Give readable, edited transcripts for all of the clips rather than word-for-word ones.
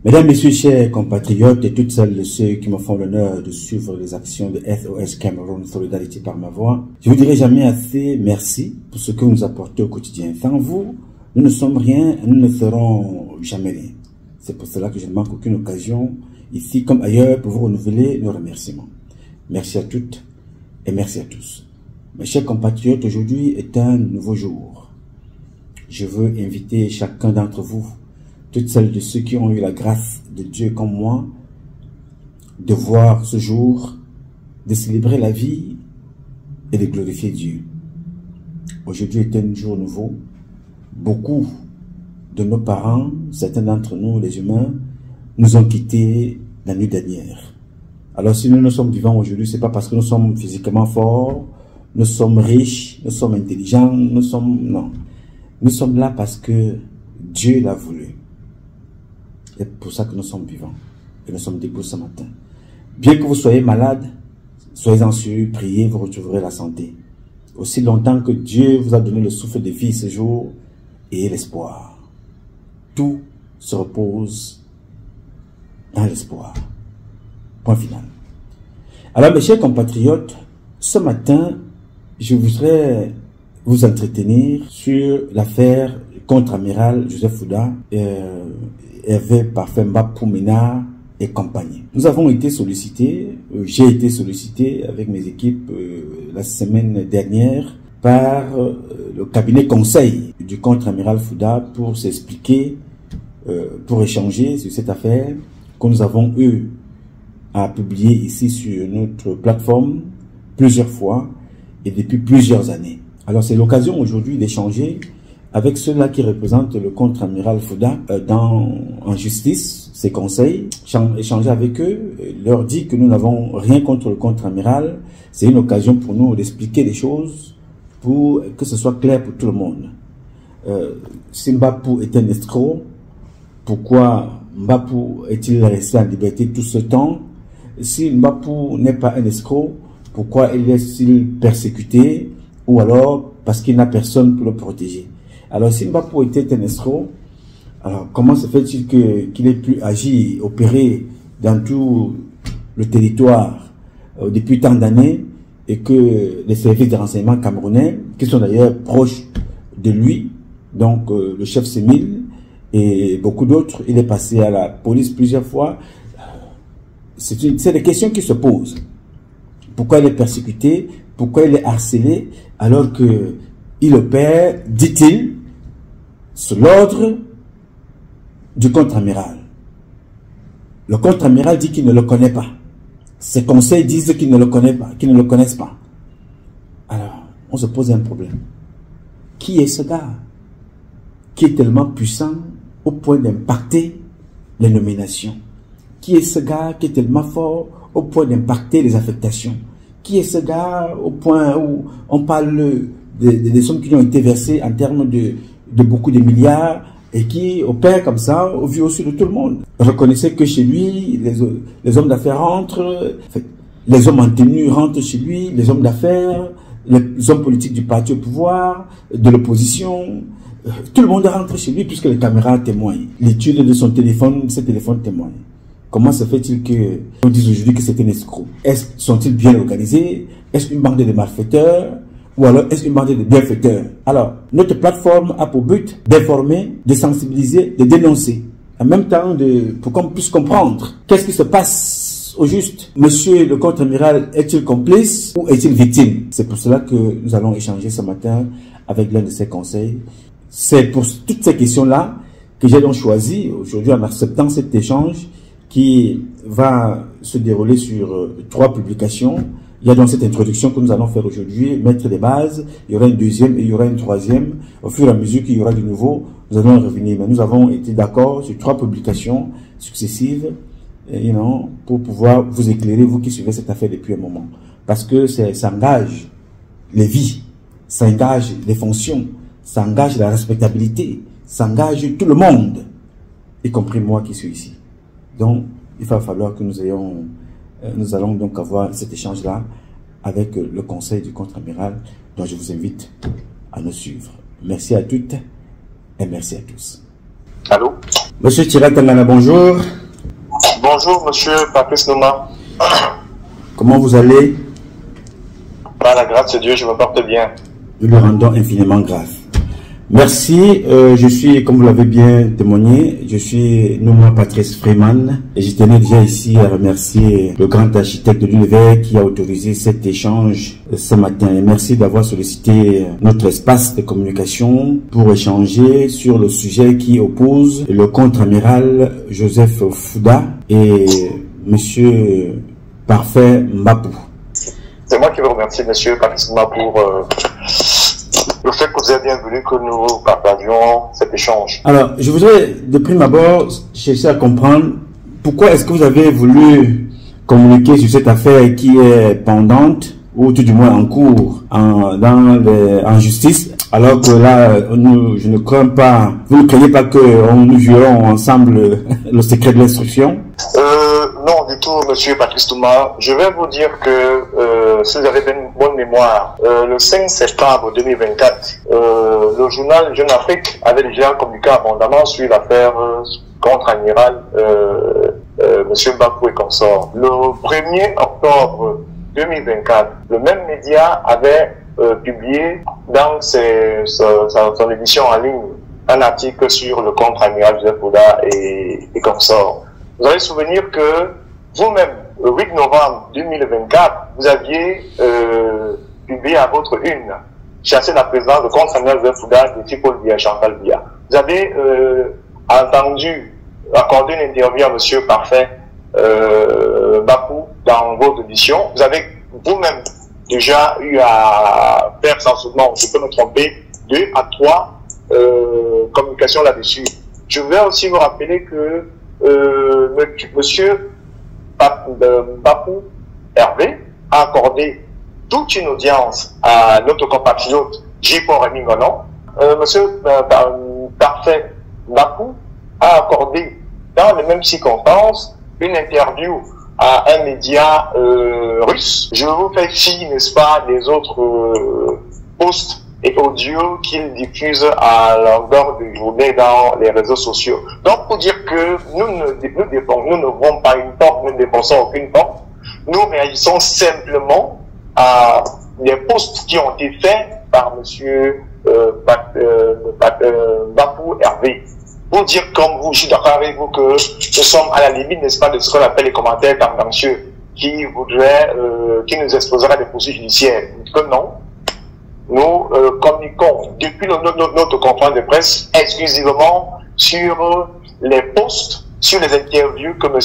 Mesdames, Messieurs, chers compatriotes et toutes celles et ceux qui me font l'honneur de suivre les actions de SOS Cameroun Solidarité par ma voix, je vous dirai jamais assez merci pour ce que vous nous apportez au quotidien. Sans vous, nous ne sommes rien et nous ne serons jamais rien. C'est pour cela que je ne manque aucune occasion, ici comme ailleurs, pour vous renouveler nos remerciements. Merci à toutes et merci à tous. Mes chers compatriotes, aujourd'hui est un nouveau jour. Je veux inviter chacun d'entre vous, toutes celles de ceux qui ont eu la grâce de Dieu comme moi, de voir ce jour, de célébrer la vie et de glorifier Dieu. Aujourd'hui est un jour nouveau. Beaucoup de nos parents, certains d'entre nous, les humains, nous ont quittés la nuit dernière. Alors si nous sommes vivants aujourd'hui, c'est pas parce que nous sommes physiquement forts, nous sommes riches, nous sommes intelligents, non. Nous sommes là parce que Dieu l'a voulu. C'est pour ça que nous sommes vivants et nous sommes debout ce matin. Bien que vous soyez malade, soyez-en sûrs, priez, vous retrouverez la santé. Aussi longtemps que Dieu vous a donné le souffle de vie ce jour et l'espoir. Tout se repose dans l'espoir. Point final. Alors mes chers compatriotes, ce matin, je voudrais vous entretenir sur l'affaire contre-amiral Joseph Fouda, Hervé Parfemba Poumena et compagnie. Nous avons été sollicités, j'ai été sollicité avec mes équipes la semaine dernière par le cabinet conseil du contre-amiral Fouda pour s'expliquer, pour échanger sur cette affaire que nous avons eu à publier ici sur notre plateforme plusieurs fois et depuis plusieurs années. Alors c'est l'occasion aujourd'hui d'échanger avec ceux-là qui représentent le contre-amiral Fouda en justice, ses conseils, échanger avec eux, leur dire que nous n'avons rien contre le contre-amiral. C'est une occasion pour nous d'expliquer les choses pour que ce soit clair pour tout le monde. Si Mbapou est un escroc, pourquoi Mbapou est-il resté en liberté tout ce temps? Si Mbapou n'est pas un escroc, pourquoi est-il persécuté? Ou alors parce qu'il n'a personne pour le protéger? Alors, si Mbapou était un escroc, alors comment se fait-il qu'il ait pu agir, opérer dans tout le territoire depuis tant d'années et que les services de renseignement camerounais, qui sont d'ailleurs proches de lui, donc le chef Semil et beaucoup d'autres, il est passé à la police plusieurs fois. C'est des questions qui se posent. Pourquoi il est persécuté? Pourquoi il est harcelé alors que il opère, dit-il, sous l'ordre du contre-amiral. Le contre-amiral dit qu'il ne le connaît pas. Ses conseils disent qu'il ne le connaît pas, qu'ils ne le connaissent pas. Alors, on se pose un problème. Qui est ce gars qui est tellement puissant au point d'impacter les nominations? Qui est ce gars qui est tellement fort au point d'impacter les affectations? Qui est ce gars au point où on parle des sommes qui lui ont été versées en termes de beaucoup de milliards et qui opère comme ça au vu aussi de tout le monde? Reconnaissez que chez lui, les hommes d'affaires rentrent, les hommes en tenue rentrent chez lui, les hommes d'affaires, les hommes politiques du parti au pouvoir, de l'opposition, tout le monde rentre chez lui puisque les caméras témoignent. L'étude de son téléphone, ce téléphone témoigne. Comment se fait-il qu'on dise aujourd'hui que c'est un escroc? Sont-ils bien organisés? Est-ce une bande de malfaiteurs? Ou alors est-ce une bande de bienfaiteurs? Alors, notre plateforme a pour but d'informer, de sensibiliser, de dénoncer. En même temps, pour qu'on puisse comprendre qu'est-ce qui se passe au juste. Monsieur le contre-amiral est-il complice ou est-il victime? C'est pour cela que nous allons échanger ce matin avec l'un de ses conseils. C'est pour toutes ces questions-là que j'ai donc choisi aujourd'hui en acceptant cet échange qui va se dérouler sur 3 publications. Il y a donc cette introduction que nous allons faire aujourd'hui, mettre des bases. Il y aura une deuxième et il y aura une troisième. Au fur et à mesure qu'il y aura du nouveau, nous allons y revenir. Mais nous avons été d'accord sur 3 publications successives, pour pouvoir vous éclairer, vous qui suivez cette affaire depuis un moment. Parce que ça engage les vies, ça engage les fonctions, ça engage la respectabilité, ça engage tout le monde, y compris moi qui suis ici. Donc, il va falloir que nous allons donc avoir cet échange-là avec le conseil du contre-amiral, dont je vous invite à nous suivre. Merci à toutes et merci à tous. Allô? Monsieur Thierry Tangana, bonjour. Bonjour, monsieur Patrice Nouma. Comment vous allez? Par la grâce de Dieu, je me porte bien. Nous lui rendons infiniment grâce. Merci, je suis, comme vous l'avez bien témoigné, je suis Nouma Patrice Freeman et je tenais déjà ici à remercier le grand architecte de l'univers qui a autorisé cet échange ce matin. Et merci d'avoir sollicité notre espace de communication pour échanger sur le sujet qui oppose le contre-amiral Joseph Fouda et monsieur Parfait Mbapou. C'est moi qui vous remercie, monsieur Patrice Nouma, pour le fait que vous avez bien voulu que nous partagions cet échange. Alors, je voudrais de prime abord chercher à comprendre pourquoi est-ce que vous avez voulu communiquer sur cette affaire qui est pendante ou tout du moins en cours en justice, alors que là, je ne crains pas, vous ne craignez pas que nous violons ensemble le secret de l'instruction? Non, du tout, monsieur Patrice Nouma. Je vais vous dire que, si vous avez une bonne mémoire, le 5 septembre 2024, le journal Jeune Afrique avait déjà communiqué abondamment sur l'affaire contre-amiral monsieur Mbapou et consort. Le 1er octobre 2024, le même média avait publié dans son édition en ligne un article sur le contre-amiral Joseph Fouda et consort. Vous avez souvenir que vous-même, le 8 novembre 2024, vous aviez publié à votre une, chassé la présence de contre-amiral Joseph Fouda de Tipol Bia, Chantal Bia. Vous avez entendu accorder une interview à monsieur Parfait Mbapou dans votre audition. Vous avez vous-même déjà eu à faire sensiblement, je peux me tromper, 2 à 3 communications là-dessus. Je vais aussi vous rappeler que monsieur Mbapou Hervé a accordé toute une audience à notre compatriote J.Paul Rémy Ngonon. Monsieur Parfait Mbapou a accordé dans les mêmes circonstances une interview à un média russe. Je vous fais fi, n'est-ce pas, des autres posts et audio qu'il diffuse à longueur de journée dans les réseaux sociaux. Donc, pour dire que nous ne voulons pas une porte, nous ne dépensons aucune porte, nous réagissons simplement à les posts qui ont été faits par monsieur Mbapou Hervé. Pour dire comme vous, je suis d'accord avec vous que nous sommes à la limite, n'est-ce pas, de ce qu'on appelle les commentaires tendancieux qui voudraient, qui nous exposeraient à des poursuites judiciaires. Que non. Nous communiquons depuis notre conférence de presse exclusivement sur les posts, sur les interviews que M.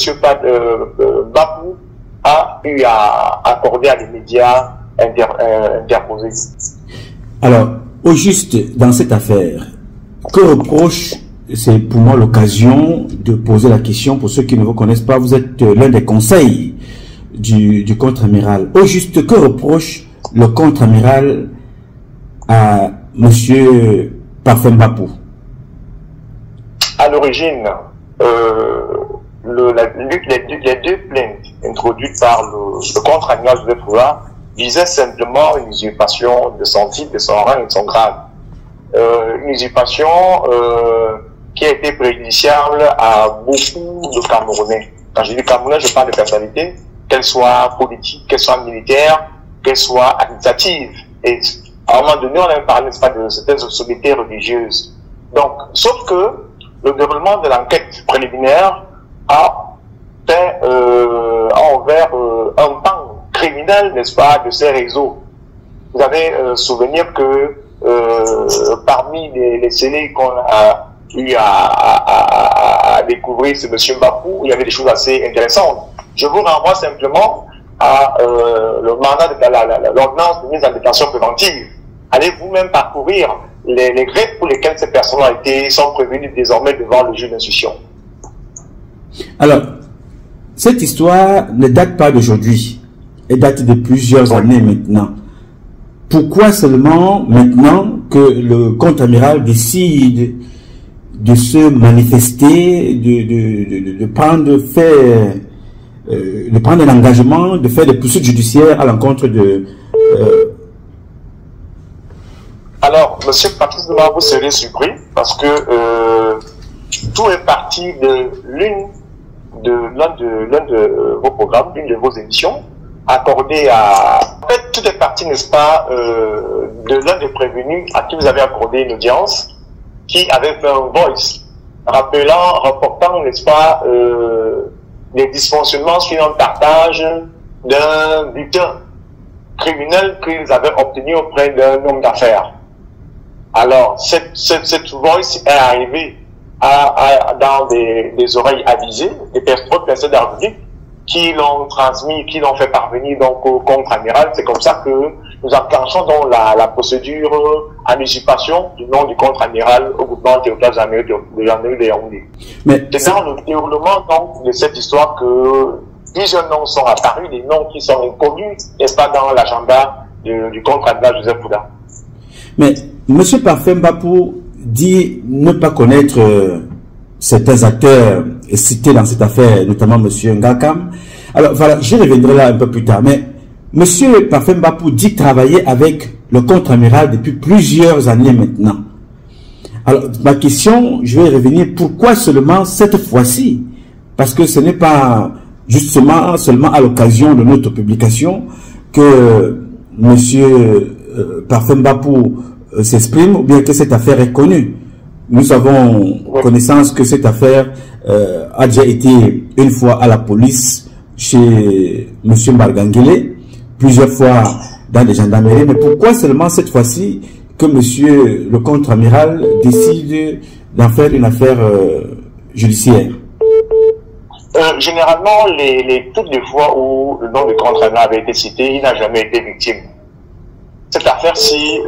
Mbapou a eu à accorder à des médias interposés. Alors, au juste, dans cette affaire, que reproche, c'est pour moi l'occasion de poser la question pour ceux qui ne vous connaissent pas, vous êtes l'un des conseils du contre-amiral. Au juste, que reproche le contre-amiral à monsieur Parfait Mbapou? À l'origine, les deux plaintes introduites par le contre-amiral Joseph Fouda visaient simplement une usurpation de son titre, de son rang et de son grade. Une usurpation qui a été préjudiciable à beaucoup de Camerounais. Quand je dis Camerounais, je parle de personnalités, qu'elles soient politiques, qu'elles soient militaires, qu'elles soient administratives. Et à un moment donné, on a parlé, n'est-ce pas, de certaines sociétés religieuses. Donc, sauf que le déroulement de l'enquête préliminaire a ouvert un pan criminel, n'est-ce pas, de ces réseaux. Vous avez souvenir que parmi les scellés qu'on a eu à découvrir, c'est M. Mbapou, il y avait des choses assez intéressantes. Je vous renvoie simplement à le mandat de l'ordonnance de mise en détention préventive. Allez vous-même parcourir les grèves pour lesquelles ces personnes sont prévenues désormais devant le juge d'instruction. Alors, cette histoire ne date pas d'aujourd'hui. Elle date de plusieurs années maintenant. Pourquoi seulement maintenant que le contre-amiral décide de se manifester, de prendre un engagement, de faire des poursuites judiciaires à l'encontre de... Alors, monsieur Patrice Nouma, vous serez surpris parce que tout est parti partie de l'un de vos programmes, l'une de vos émissions, accordée à... En fait, tout est parti, n'est-ce pas, de l'un des prévenus à qui vous avez accordé une audience, qui avait fait un voice, rapportant, n'est-ce pas, les dysfonctionnements sur un partage d'un butin criminel qu'ils avaient obtenu auprès d'un homme d'affaires. Alors, cette voice est arrivée dans des oreilles avisées, des personnes d'arbitre qui l'ont transmis, qui l'ont fait parvenir donc au contre-amiral. C'est comme ça que nous enclenchons donc la procédure en usurpation du nom du contre-amiral au gouvernement territorial de Yaoundé. C'est dans le déroulement donc de cette histoire que plusieurs noms sont apparus, des noms qui sont inconnus, n'est-ce pas, dans l'agenda du contre-amiral Joseph Fouda. Mais M. Parfait Mbapou dit ne pas connaître certains acteurs cités dans cette affaire, notamment M. Ngakam. Alors voilà, je reviendrai là un peu plus tard. Mais M. Parfait Mbapou dit travailler avec le contre-amiral depuis plusieurs années maintenant. Alors ma question, je vais revenir, pourquoi seulement cette fois-ci? Parce que ce n'est pas justement seulement à l'occasion de notre publication que M. Parfait Mbapou s'exprime, ou bien que cette affaire est connue. Nous avons connaissance que cette affaire a déjà été une fois à la police chez M. Mbargangele, plusieurs fois dans les gendarmeries. Mais pourquoi seulement cette fois-ci que M. le contre-amiral décide d'en faire une affaire judiciaire? Généralement, toutes les fois où le nom du contre-amiral avait été cité, il n'a jamais été victime. Cette affaire-ci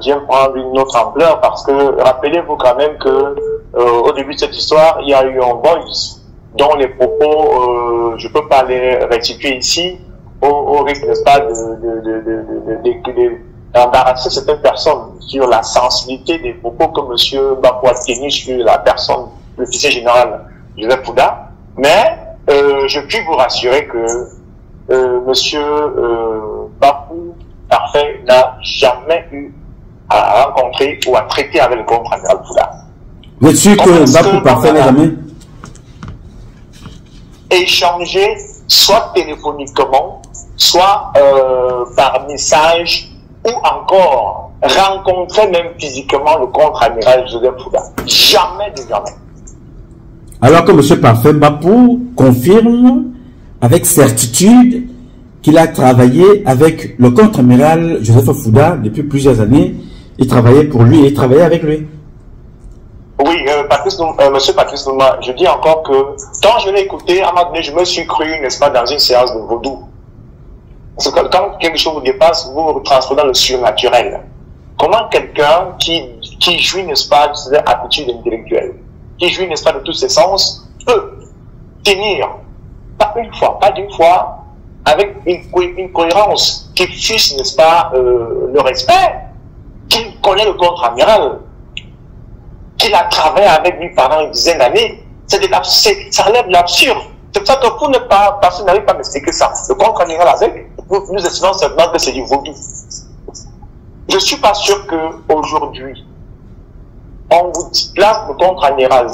vient prendre une autre ampleur parce que rappelez-vous quand même que au début de cette histoire, il y a eu un voice dont les propos, je ne peux pas les restituer ici, au risque, n'est-ce pas, d'embarrasser certaines personnes sur la sensibilité des propos que M. Mbapou a tenus sur la personne, l'officier général Joseph Fouda. Mais je puis vous rassurer que M. Mbapou Parfait n'a jamais eu à rencontrer ou à traiter avec le contre-amiral Fouda. Vous êtes sûr que Mbapou Parfait n'a jamais échangé, soit téléphoniquement, soit par message, ou encore rencontrer même physiquement le contre-amiral Joseph Fouda? Jamais de jamais. Alors que M. Parfait Mbapou confirme avec certitude qu'il a travaillé avec le contre-amiral Joseph Fouda depuis plusieurs années. Il travaillait pour lui et il travaillait avec lui. Oui, M. Patrice Nouma, je dis encore que quand je l'ai écouté, à un moment donné, je me suis cru, n'est-ce pas, dans une séance de vaudou. Parce que quand quelque chose vous dépasse, vous vous transformez dans le surnaturel. Comment quelqu'un qui jouit, n'est-ce pas, de ses aptitudes intellectuelles, qui jouit, n'est-ce pas, de tous ses sens, peut tenir, pas une fois, pas d'une fois, avec une cohérence qui fiche, n'est-ce pas, le respect, qu'il connaît le contre-amiral, qu'il a travaillé avec lui pendant une dizaine d'années. Ça relève l'absurde. C'est pour ça que vous n'avez pas, parce que vous n'avez pas m'expliquer ça. Le contre-amiral avec, nous estimons seulement que c'est du vaudou. Je ne suis pas sûr qu'aujourd'hui, on vous place le contre-amiral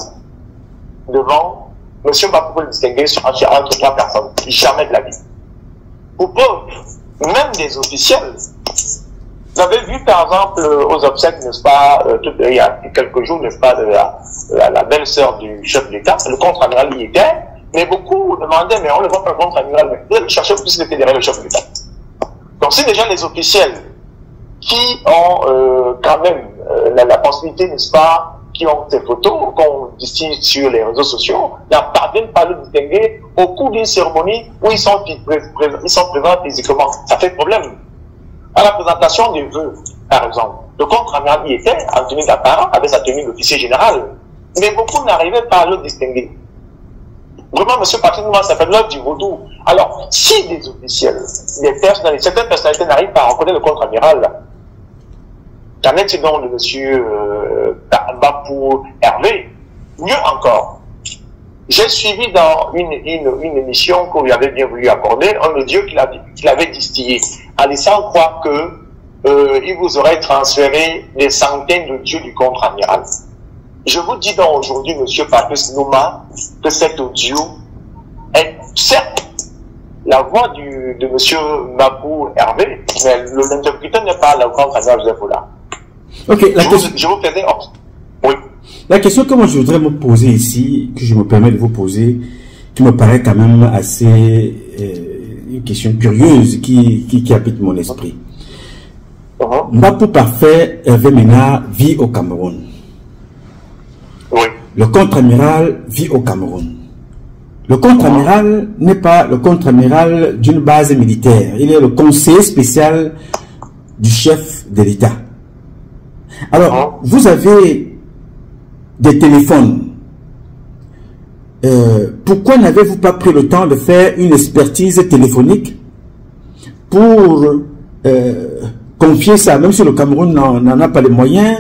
devant M. Mbapou pour le distinguer entre trois personnes. Jamais de la vie. Pour preuve, même des officiels. Vous avez vu par exemple aux obsèques, n'est-ce pas, il y a quelques jours, n'est-ce pas, de la belle-sœur du chef de l'État, le contre-amiral y était, mais beaucoup demandaient, mais on ne voit pas le contre-amiral, mais vous allez chercher plus qu'il était derrière le chef de l'État. Donc c'est déjà les officiels qui ont quand même la possibilité, n'est-ce pas, qui ont ces photos qu'on distille sur les réseaux sociaux, n'en parviennent pas à le distinguer au cours d'une cérémonie où ils sont présents physiquement. Ça fait problème. À la présentation des vœux, par exemple, le contre-amiral y était en tenue d'apparat avec sa tenue d'officier général. Mais beaucoup n'arrivaient pas à le distinguer. Vraiment, M. Patrick Nouma, ça fait l'œuvre du vaudou. Alors, si des officiels, certaines personnalités n'arrivent pas à reconnaître le contre-amiral, qu'en est-il donc de M. Mbapou Hervé? Mieux encore, j'ai suivi dans une émission que vous avez bien voulu accorder un audio qu'il avait distillé, en laissant croire que il vous aurait transféré des centaines de dieux du contre-amiral. Je vous dis donc aujourd'hui, monsieur Patrice Nouma, que cet audio est certes la voix de monsieur Mabou Hervé, mais l'interlocuteur n'est pas la voix de Joseph Oula. Ok, je vous faisais... Oui. La question que moi je voudrais me poser ici, que je me permets de vous poser, qui me paraît quand même assez une question curieuse qui habite mon esprit. Mbapou Parfait Hervé Ménard vit au Cameroun. Oui. Le contre-amiral vit au Cameroun. Le contre-amiral n'est pas le contre-amiral d'une base militaire. Il est le conseiller spécial du chef de l'État. Alors, vous avez des téléphones. Pourquoi n'avez-vous pas pris le temps de faire une expertise téléphonique pour confier ça, même si le Cameroun n'en a pas les moyens?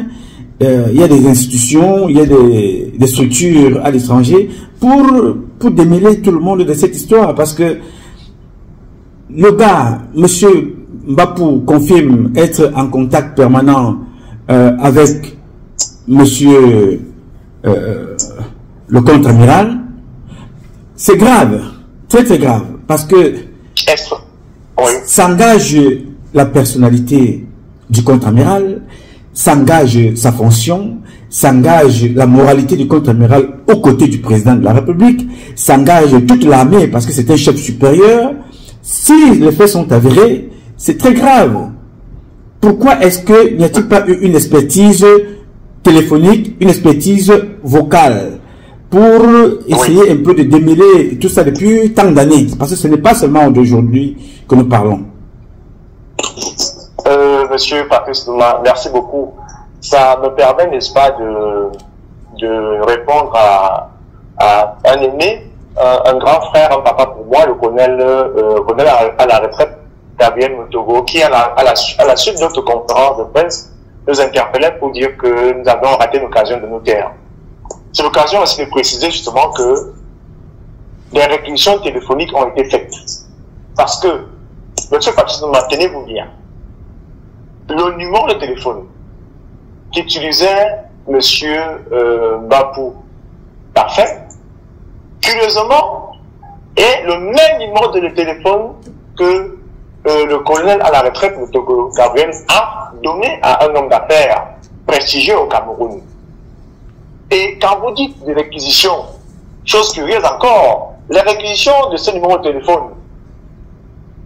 Il y a des institutions, il y a des structures à l'étranger pour démêler tout le monde de cette histoire, parce que le gars, monsieur Mbapou, confirme être en contact permanent avec monsieur le contre-amiral. C'est grave, très très grave, parce que s'engage la personnalité du contre-amiral, s'engage sa fonction, s'engage la moralité du contre-amiral aux côtés du président de la République, s'engage toute l'armée parce que c'est un chef supérieur. Si les faits sont avérés, c'est très grave. Pourquoi est-ce qu'il n'y a-t-il pas eu une expertise téléphonique, une expertise vocale pour essayer un peu de démêler tout ça depuis tant d'années? Parce que ce n'est pas seulement d'aujourd'hui que nous parlons. Monsieur Patrice Nouma, merci beaucoup. Ça me permet, n'est-ce pas, de répondre à un aîné, un grand frère, un papa pour moi, le colonel à la retraite, Gabriel Motogo, qui à la suite de notre conférence de presse nous interpellait pour dire que nous avons raté l'occasion de nous taire. C'est l'occasion aussi de préciser justement que des réquisitions téléphoniques ont été faites. Parce que, monsieur Patrice Nouma, tenez-vous bien, le numéro de téléphone qu'utilisait monsieur Mbapou Parfait, curieusement, est le même numéro de téléphone que le colonel à la retraite, Gabriel, a donné à un homme d'affaires prestigieux au Cameroun. Et quand vous dites des réquisitions, chose curieuse encore, les réquisitions de ce numéro de téléphone,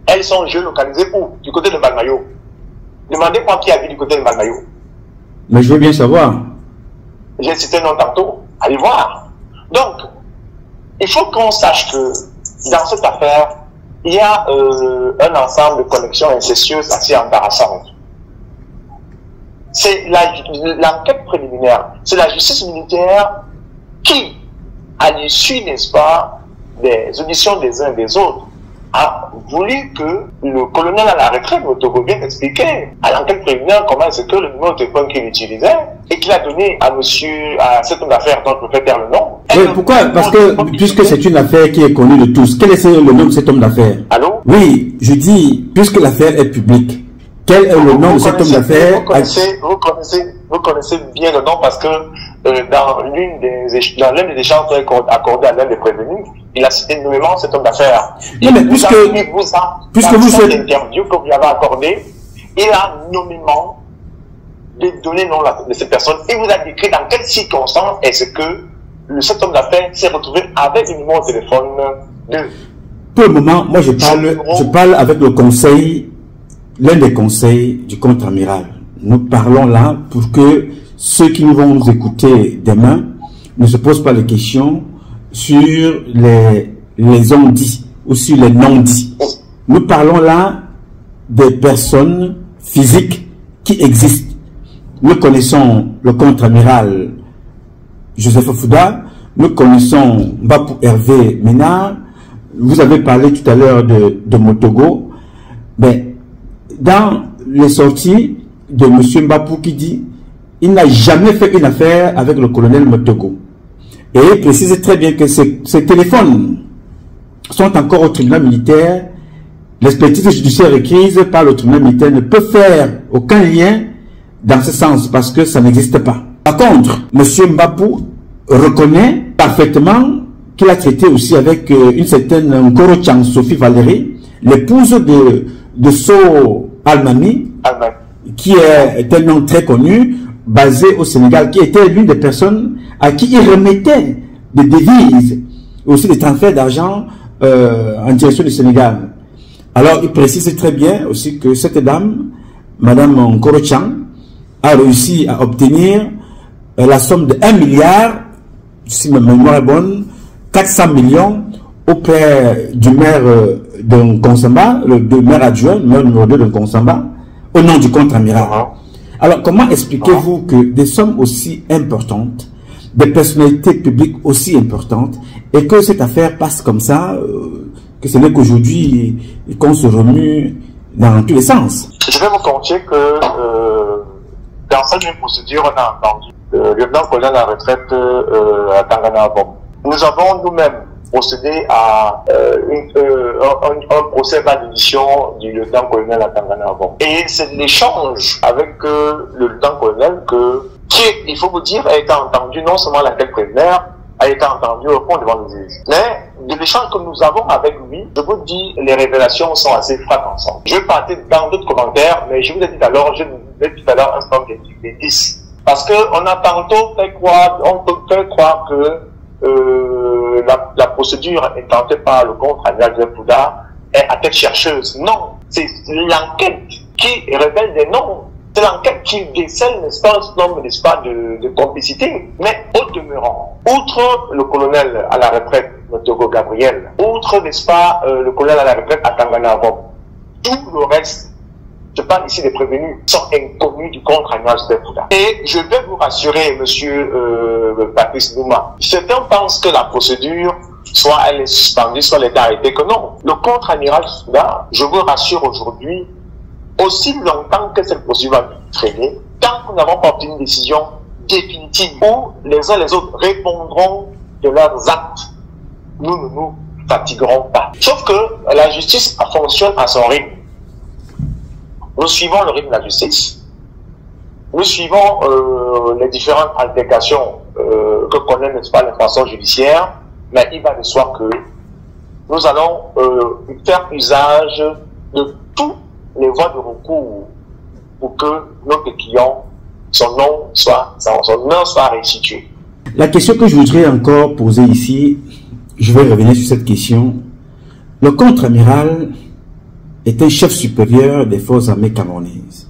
elles sont géolocalisées où? Du côté de Balmayo. Demandez-moi qui habite du côté de Balmayo. Mais je veux bien savoir. J'ai cité non tantôt. Allez voir. Donc, il faut qu'on sache que dans cette affaire, il y a un ensemble de connexions incestueuses assez embarrassantes. C'est l'enquête préliminaire. C'est la justice militaire qui, à l'issue, n'est-ce pas, des auditions des uns et des autres, a voulu que le colonel à la retraite, Motogo, vienne expliquer à l'enquête préliminaire comment c'est que le numéro de téléphone qu'il utilisait et qu'il a donné à cet homme d'affaires dont je peux faire le nom. Oui, pourquoi? Parce que, puisque c'est une affaire qui est connue de tous, quel est le nom de cet homme d'affaires? Allô? Oui, je dis, puisque l'affaire est publique, quel est le nom de cet homme d'affaires? Vous connaissez bien le nom parce que dans l'un des échanges accordés à l'un des prévenus, il a cité nommément cet homme d'affaires. Non, mais puisque vous cette interview que vous lui avez accordée, il a nommément donné le nom de cette personne et vous a décrit dans quelles circonstances est-ce que cet homme d'affaires s'est retrouvé avec un numéro de téléphone de... Pour le moment, moi je parle avec le conseil, l'un des conseils du contre-amiral. Nous parlons là pour que ceux qui vont nous écouter demain ne se posent pas les questions sur les on-dits ou sur les non-dits. Nous parlons là des personnes physiques qui existent. Nous connaissons le contre-amiral Joseph Fouda, nous connaissons Mbapou Hervé Ménard, vous avez parlé tout à l'heure de Motogo, mais dans les sorties de M. Mbapou qui dit il n'a jamais fait une affaire avec le colonel Motogo. Et il précise très bien que ces téléphones sont encore au tribunal militaire. L'expertise judiciaire requise par le tribunal militaire ne peut faire aucun lien dans ce sens parce que ça n'existe pas. Par contre, M. Mbapou reconnaît parfaitement qu'il a traité aussi avec une certaine Nkoro Tchang Sophie Valérie, l'épouse de So Almami, qui est un nom très connu, basé au Sénégal, qui était l'une des personnes à qui il remettait des devises, aussi des transferts d'argent en direction du Sénégal. Alors, il précise très bien aussi que cette dame, Madame Nkoro Tchang, a réussi à obtenir la somme de 1 milliard, si ma mémoire est bonne, 400 millions auprès du maire de Konsamba, le maire adjoint, maire numéro 2 de Konsamba, au nom du contre-amiral. Alors, comment expliquez-vous que des sommes aussi importantes, des personnalités publiques aussi importantes, et que cette affaire passe comme ça, que ce n'est qu'aujourd'hui qu'on se remue dans tous les sens? Je vais vous confier que dans cette même procédure, on a entendu le lieutenant-colonel à la retraite à Tangana-Abom. Nous avons nous-mêmes procédé à un procès d'addition du lieutenant-colonel à Tangana-Abom. Et c'est l'échange avec le lieutenant-colonel qui, il faut vous dire, a été entendu non seulement la tête préliminaire, a été entendu au fond devant le juge. Mais de l'échange que nous avons avec lui, je vous dis, les révélations sont assez frappantes. Je vais partir dans d'autres commentaires, mais je vous ai dit alors, je vous ai dit tout à l'heure un certain nombre d'indices. Parce qu'on a tantôt fait croire, que la procédure intentée par le contre-amiral de Fouda est à tête chercheuse. Non, c'est l'enquête qui révèle des noms. C'est l'enquête qui décèle, n'est-ce pas, un certain nombre, n'est-ce pas, de complicité. Mais au demeurant, outre le colonel à la retraite, Notogo Gabriel, outre, n'est-ce pas, le colonel à la retraite à Tangana-Abom, tout le reste, je parle ici des prévenus, sont inconnus du contre-amiral de Fouda. Et je vais vous rassurer, monsieur Patrice Nouma, certains pensent que la procédure, soit elle est suspendue, soit elle est arrêtée, que non. Le contre-amiral Fouda, je vous rassure aujourd'hui, aussi longtemps que cette procédure va traîner, tant que nous n'avons pas obtenu une décision définitive où les uns les autres répondront de leurs actes, nous ne nous fatiguerons pas. Sauf que la justice fonctionne à son rythme. Nous suivons le rythme de la justice, nous suivons les différentes altercations que connaît, n'est-ce pas, l'infraction judiciaire, mais il va de soi que nous allons faire usage de tous les voies de recours pour que notre client, son nom soit restitué. La question que je voudrais encore poser ici, je vais revenir sur cette question. Le contre-amiral est un chef supérieur des forces armées camerounaises.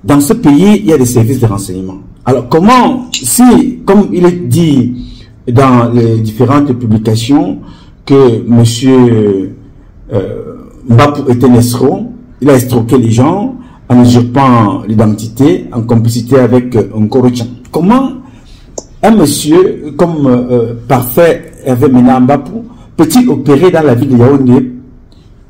Dans ce pays, il y a des services de renseignement. Alors comment, si, comme il est dit dans les différentes publications, que M. Mbapou était un escroc, il a escroqué les gens en usurpant l'identité, en complicité avec Nkoro Tchang. Comment un monsieur comme Parfait Hervé Mena Mbapou peut-il opérer dans la ville de Yaoundé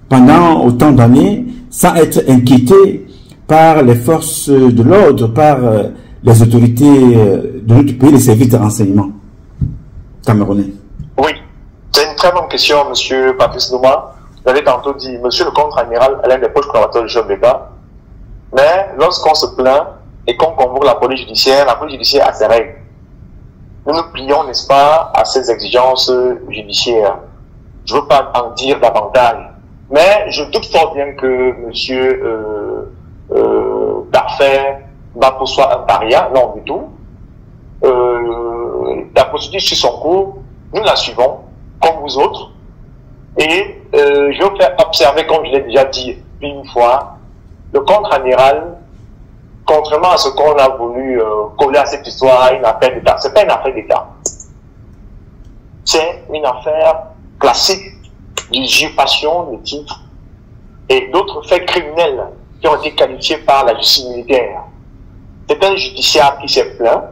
pendant autant d'années sans être inquiété par les forces de l'ordre, par les autorités de notre pays, les services de renseignement camerounais? Oui, c'est une très bonne question, monsieur Patrice Nouma. Vous avez tantôt dit, monsieur le contre-amiral, l'un des proches collaborateurs du chef d'État, mais lorsqu'on se plaint et qu'on convoque la police judiciaire a ses règles. Nous nous plions, n'est-ce pas, à ces exigences judiciaires. Je ne veux pas en dire davantage. Mais je doute fort bien que monsieur Parfait Mbapou soit un paria, non du tout. La procédure suit son cours, nous la suivons, comme vous autres. Et je vais faire observer, comme je l'ai déjà dit une fois, le contre-amiral, contrairement à ce qu'on a voulu coller à cette histoire, une affaire d'État, c'est pas une affaire d'État. C'est une affaire classique d'usurpation de titres et d'autres faits criminels qui ont été qualifiés par la justice militaire. C'est un justiciable qui s'est plaint.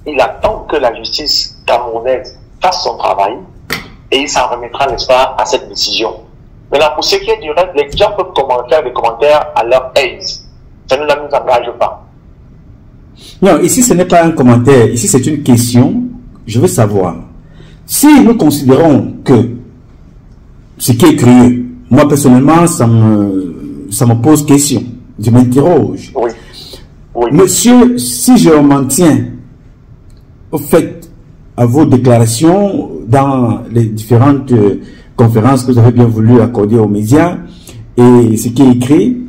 Il attend que la justice camerounaise fasse son travail et il s'en remettra, n'est-ce pas, à cette décision. Maintenant, pour ce qui est du reste, les gens peuvent faire des commentaires à leur aise. Ça ne nous engage pas. Non, ici ce n'est pas un commentaire, ici c'est une question. Je veux savoir, si nous considérons que ce qui est curieux, moi personnellement ça me pose question, je m'interroge. Oui. Oui. Monsieur, si je m'en tiens au fait à vos déclarations dans les différentes conférences que vous avez bien voulu accorder aux médias, et ce qui est écrit,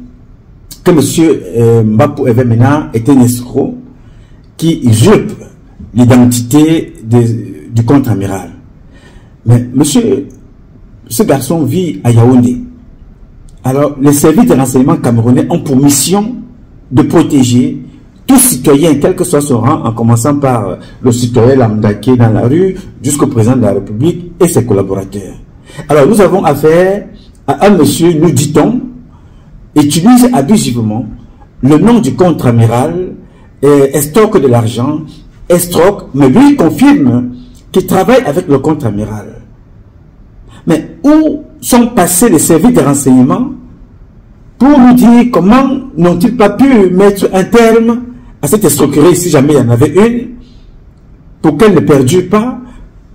que monsieur Mbapou Evemena est un escroc qui usurpe l'identité du contre-amiral. Mais monsieur, ce garçon vit à Yaoundé. Alors, les services de renseignement camerounais ont pour mission de protéger tout citoyen, quel que soit son rang, en commençant par le citoyen lambda qui est dans la rue, jusqu'au président de la République et ses collaborateurs. Alors, nous avons affaire à un monsieur, nous dit-on, utilise abusivement le nom du contre-amiral, estroque de l'argent, estroque, mais lui confirme qu'il travaille avec le contre-amiral. Mais où sont passés les services de renseignement pour nous dire comment n'ont-ils pas pu mettre un terme à cette escroquerie, si jamais il y en avait une, pour qu'elle ne perdure pas,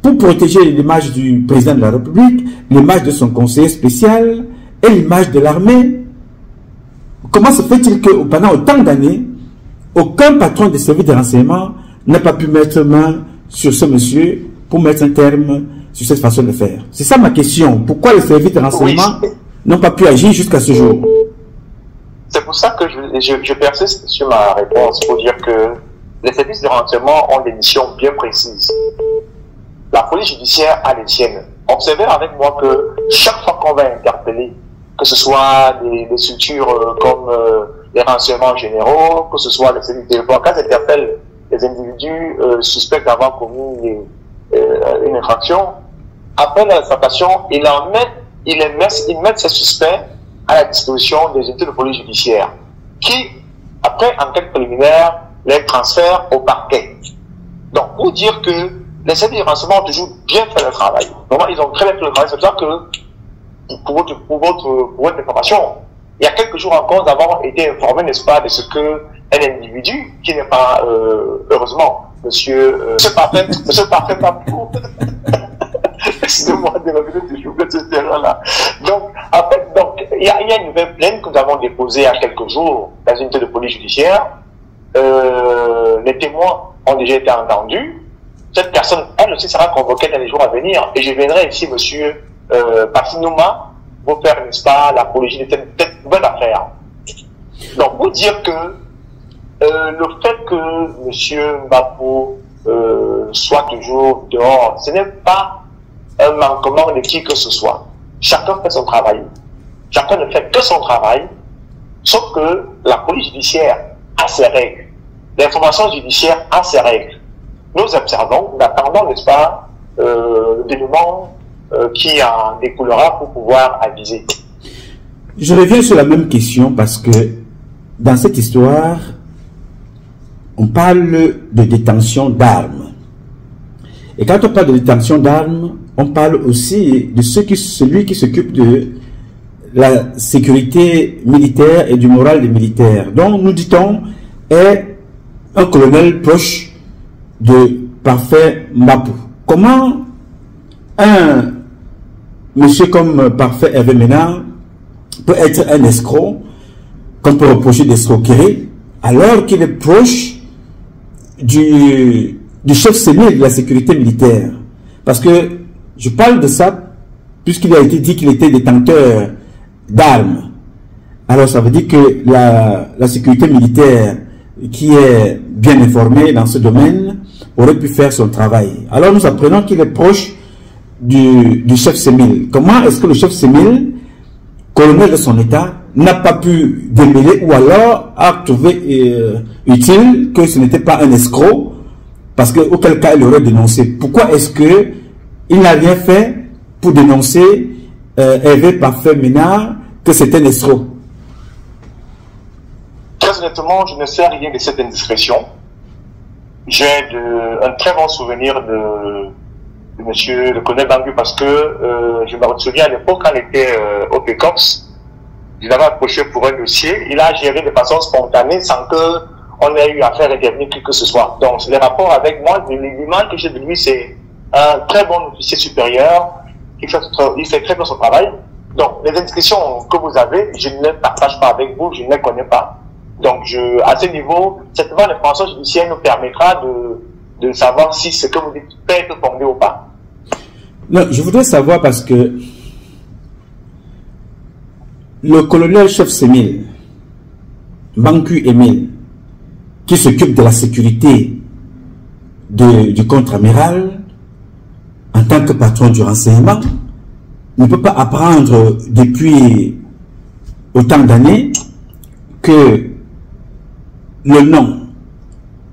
pour protéger l'image du président de la République, l'image de son conseiller spécial et l'image de l'armée. Comment se fait-il que pendant autant d'années, aucun patron de service de renseignement n'a pas pu mettre main sur ce monsieur pour mettre un terme sur cette façon de faire? C'est ça ma question. Pourquoi les services de renseignement n'ont pas pu agir jusqu'à ce jour? C'est pour ça que je persiste sur ma réponse pour dire que les services de renseignement ont des missions bien précises. La police judiciaire a les siennes. Observez avec moi que chaque fois qu'on va interpeller, que ce soit des structures comme les renseignements généraux, que ce soit les services de téléphone, quand ils interpellent les individus suspects d'avoir commis une infraction, après l'arrestation, ils mettent ces suspects à la disposition des unités de police judiciaire, qui, après enquête préliminaire, les transfèrent au parquet. Donc, pour dire que les services de renseignement ont toujours bien fait le travail. Vraiment, ils ont très bien fait le travail. C'est pour ça que, pour votre information, il y a quelques jours encore, nous avons été informés, n'est-ce pas, de ce que un individu, qui n'est pas, heureusement, monsieur Parfait Papou, excusez-moi de revenir toujours de cette erreur-là. Donc, en fait, il y a une nouvelle plainte que nous avons déposée il y a quelques jours dans une unité de police judiciaire. Les témoins ont déjà été entendus. Cette personne, elle aussi, sera convoquée dans les jours à venir. Et je viendrai ici, monsieur Passinouma, vous faire, n'est-ce pas, l'apologie de cette nouvelle affaire. Donc, pour dire que le fait que monsieur Mbapou soit toujours dehors, ce n'est pas un manquement de qui que ce soit. Chacun fait son travail. Chacun ne fait que son travail, sauf que la police judiciaire a ses règles. L'information judiciaire a ses règles. Nous observons, nous attendons, n'est-ce pas, le dénouement qui en découlera pour pouvoir aviser. Je reviens sur la même question parce que dans cette histoire, on parle de détention d'armes. Et quand on parle de détention d'armes, on parle aussi de celui qui s'occupe de la sécurité militaire et du moral des militaires. Donc, nous dit-on, est un colonel proche de Parfait Mbapou. Comment un monsieur comme Parfait Evemena peut être un escroc, qu'on peut reprocher d'escroquerie, alors qu'il est proche du chef sémile de la sécurité militaire? Parce que je parle de ça puisqu'il a été dit qu'il était détenteur d'armes. Alors ça veut dire que la sécurité militaire, qui est bien informée dans ce domaine, aurait pu faire son travail. Alors nous apprenons qu'il est proche du chef sémile. Comment est-ce que le chef sémile, colonel de son état, n'a pas pu démêler ou alors a trouvé utile que ce n'était pas un escroc, parce qu'auquel cas il aurait dénoncé? Pourquoi est-ce que il n'a rien fait pour dénoncer Hervé Parfait Ménard que c'est un escroc? Très honnêtement, je ne sais rien de cette indiscrétion. J'ai un très bon souvenir de monsieur le colonel Bangu, parce que je me souviens à l'époque, quand il était au PECOPS, je l'avais approché pour un dossier. Il a géré de façon spontanée sans qu'on ait eu à faire intervenir qui que ce soit. Donc, les rapports avec moi, l'image que j'ai de lui, c'est un très bon officier supérieur. Il fait très bien son travail. Donc, les inscriptions que vous avez, je ne les partage pas avec vous, je ne les connais pas. Donc, à ce niveau, certainement, l'information judiciaire nous permettra de savoir si ce que vous dites peut être fondé ou pas. Non, je voudrais savoir parce que le colonel-chef Semil, Banku Emile, qui s'occupe de la sécurité du contre-amiral, en tant que patron du renseignement, ne peut pas apprendre depuis autant d'années que le nom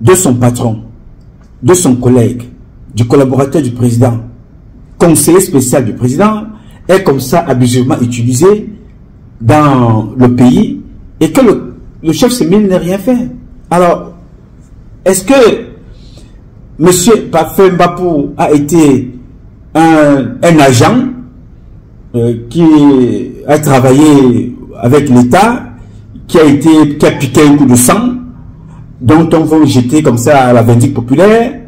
de son patron, de son collègue, du collaborateur du président, conseiller spécial du président, est comme ça abusivement utilisé dans le pays et que le chef Semil n'a rien fait. Alors, est-ce que M. Parfait Mbapou a été un agent qui a travaillé avec l'État, qui a piqué un coup de sang, dont on va jeter comme ça à la vindicte populaire?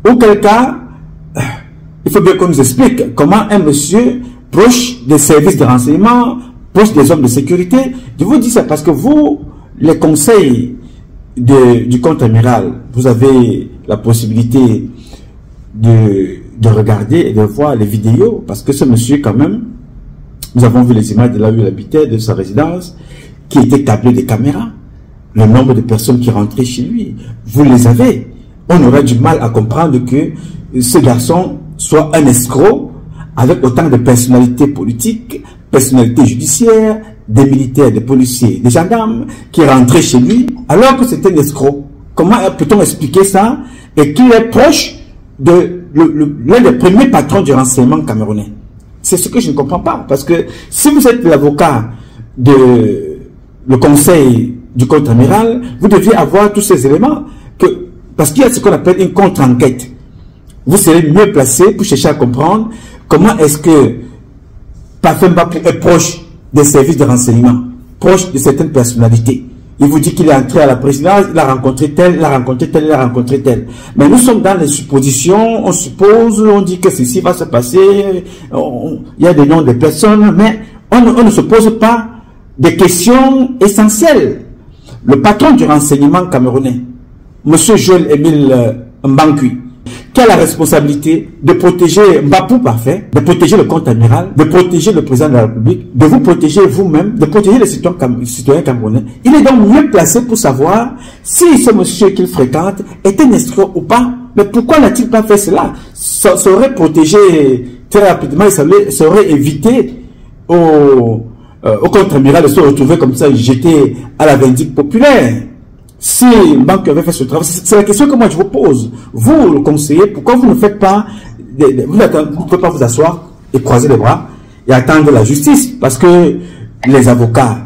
Auquel cas, il faut bien qu'on nous explique comment un monsieur proche des services de renseignement, proche des hommes de sécurité. Je vous dis ça parce que vous, les conseils du contre-amiral, vous avez la possibilité de regarder et de voir les vidéos, parce que ce monsieur quand même, nous avons vu les images de là où il habitait, de sa résidence, qui était câblé des caméras, le nombre de personnes qui rentraient chez lui, vous les avez. On aurait du mal à comprendre que ce garçon soit un escroc avec autant de personnalités politiques, personnalités judiciaires, des militaires, des policiers, des gendarmes qui rentraient chez lui alors que c'était un escroc. Comment peut-on expliquer ça? Et qu'il est proche de l'un des premiers patrons du renseignement camerounais. C'est ce que je ne comprends pas. Parce que si vous êtes l'avocat le conseil du contre-amiral, vous deviez avoir tous ces éléments. Parce qu'il y a ce qu'on appelle une contre-enquête. Vous serez mieux placé pour chercher à comprendre comment est-ce que Parfait Mbapou est proche des services de renseignement, proche de certaines personnalités. Il vous dit qu'il est entré à la présidence, il a rencontré tel, il a rencontré tel, il a rencontré tel. Mais nous sommes dans les suppositions, on suppose, on dit que ceci va se passer, il y a des noms de personnes, mais on ne se pose pas des questions essentielles. Le patron du renseignement camerounais, M. Joël Émile Mbankui, qui a la responsabilité de protéger Mbapou Parfait, de protéger le contre-amiral, de protéger le président de la République, de vous protéger vous-même, de protéger les citoyens camerounais. Il est donc mieux placé pour savoir si ce monsieur qu'il fréquente est un escroc ou pas. Mais pourquoi n'a-t-il pas fait cela? Ça aurait protégé très rapidement, ça aurait évité au contre-amiral de se retrouver comme ça, jeté à la vindicte populaire. Si Mbankui avait fait ce travail, c'est la question que moi je vous pose. Vous, le conseiller, pourquoi vous ne faites pas, vous ne pouvez pas vous asseoir et croiser les bras et attendre la justice? Parce que les avocats,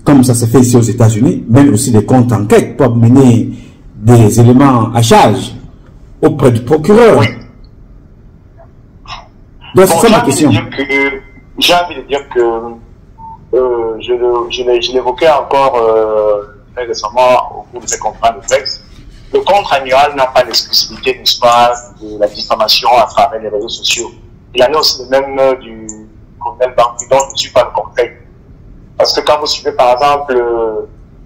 comme ça se fait ici aux États-Unis, mènent aussi des contre-enquêtes pour mener des éléments à charge auprès du procureur. Oui. Donc c'est ça ma question. J'ai envie de dire que je l'évoquais encore récemment au cours de ces conférences de presse. Le contre-amiral n'a pas l'exclusivité, n'est-ce pas, de la diffamation à travers les réseaux sociaux. Il en a aussi le même du colonel Banku, dont je ne suis pas le conseil. Parce que quand vous suivez par exemple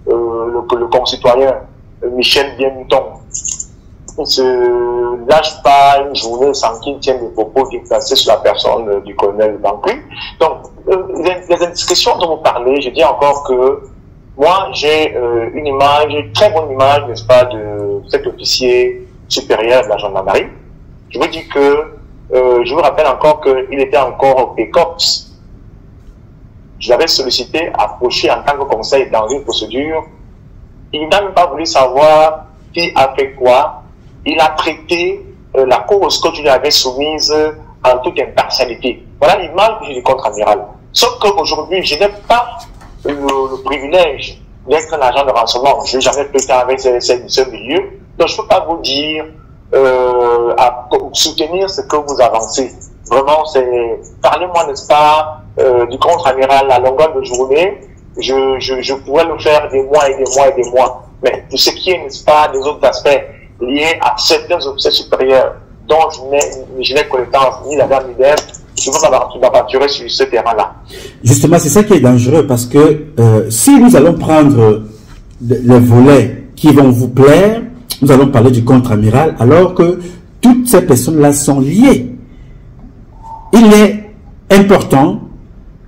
le concitoyen Michel Bienmouton, il ne se lâche pas une journée sans qu'il tienne des propos déplacés sur la personne du colonel Banku. Donc, les indiscrétions dont vous parlez, je dis encore que moi, j'ai une image, une très bonne image, n'est-ce pas, de cet officier supérieur de la gendarmerie. Je vous dis que, je vous rappelle encore qu'il était encore au PECOPS. Je l'avais sollicité, approché en tant que conseil dans une procédure. Il n'a même pas voulu savoir qui a fait quoi. Il a traité la cause que je lui avais soumise en toute impartialité. Voilà l'image que j'ai du contre-amiral. Sauf qu'aujourd'hui, je n'ai pas le privilège d'être un agent de renseignement. Je n'ai jamais prêté avec ce milieu. Donc, je ne peux pas vous dire, à soutenir ce que vous avancez. Vraiment, parlez-moi, n'est-ce pas, du contre-amiral à longueur de journée. Je pourrais le faire des mois et des mois et des mois. Mais tout ce qui est, n'est-ce pas, des autres aspects liés à certains officiers supérieurs dont je n'ai connaissance ni la dame ni d'aide, je veux m'aventurer sur ce terrain-là. Justement, c'est ça qui est dangereux parce que si nous allons prendre les volets qui vont vous plaire, nous allons parler du contre-amiral, alors que toutes ces personnes-là sont liées. Il est important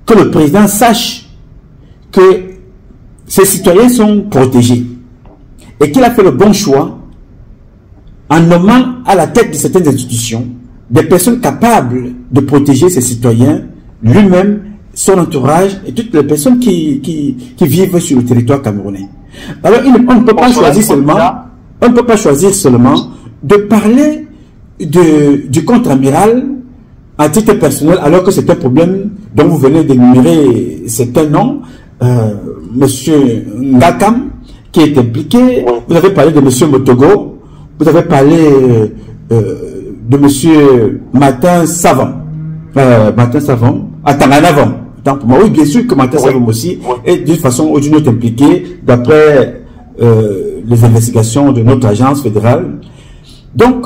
que le président sache que ses citoyens sont protégés et qu'il a fait le bon choix en nommant à la tête de certaines institutions des personnes capables de protéger ses citoyens, lui-même, son entourage et toutes les personnes qui vivent sur le territoire camerounais. Alors, on ne peut pas choisir seulement de parler du contre-amiral à titre personnel, alors que c'est un problème dont vous venez d'énumérer certains noms. Monsieur Ngakam, qui est impliqué, vous avez parlé de Monsieur Motogo, vous avez parlé de Monsieur Martin Savon, Tanganavon. Pour moi, oui, bien sûr que Martin Savon aussi est d'une façon ou d'une autre impliqué d'après les investigations de notre agence fédérale. Donc,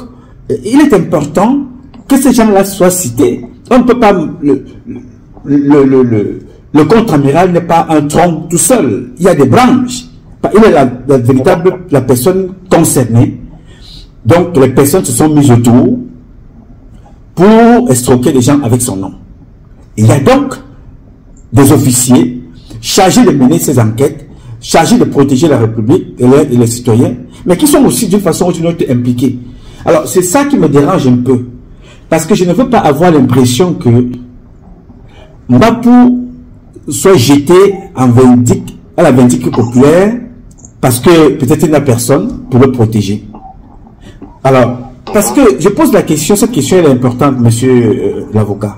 il est important que ces gens-là soient cités. On ne peut pas... Le contre-amiral n'est pas un tronc tout seul. Il y a des branches. Il est la personne concernée. Donc, les personnes se sont mises autour pour escroquer les gens avec son nom. Il y a donc des officiers chargés de mener ces enquêtes, chargés de protéger la République et les citoyens, mais qui sont aussi d'une façon ou d'une autre impliqués. Alors, c'est ça qui me dérange un peu. Parce que je ne veux pas avoir l'impression que Mbapou soit jeté à la vindicte populaire parce que peut-être il n'a personne pour le protéger. Alors, parce que je pose la question, cette question elle est importante, monsieur l'avocat,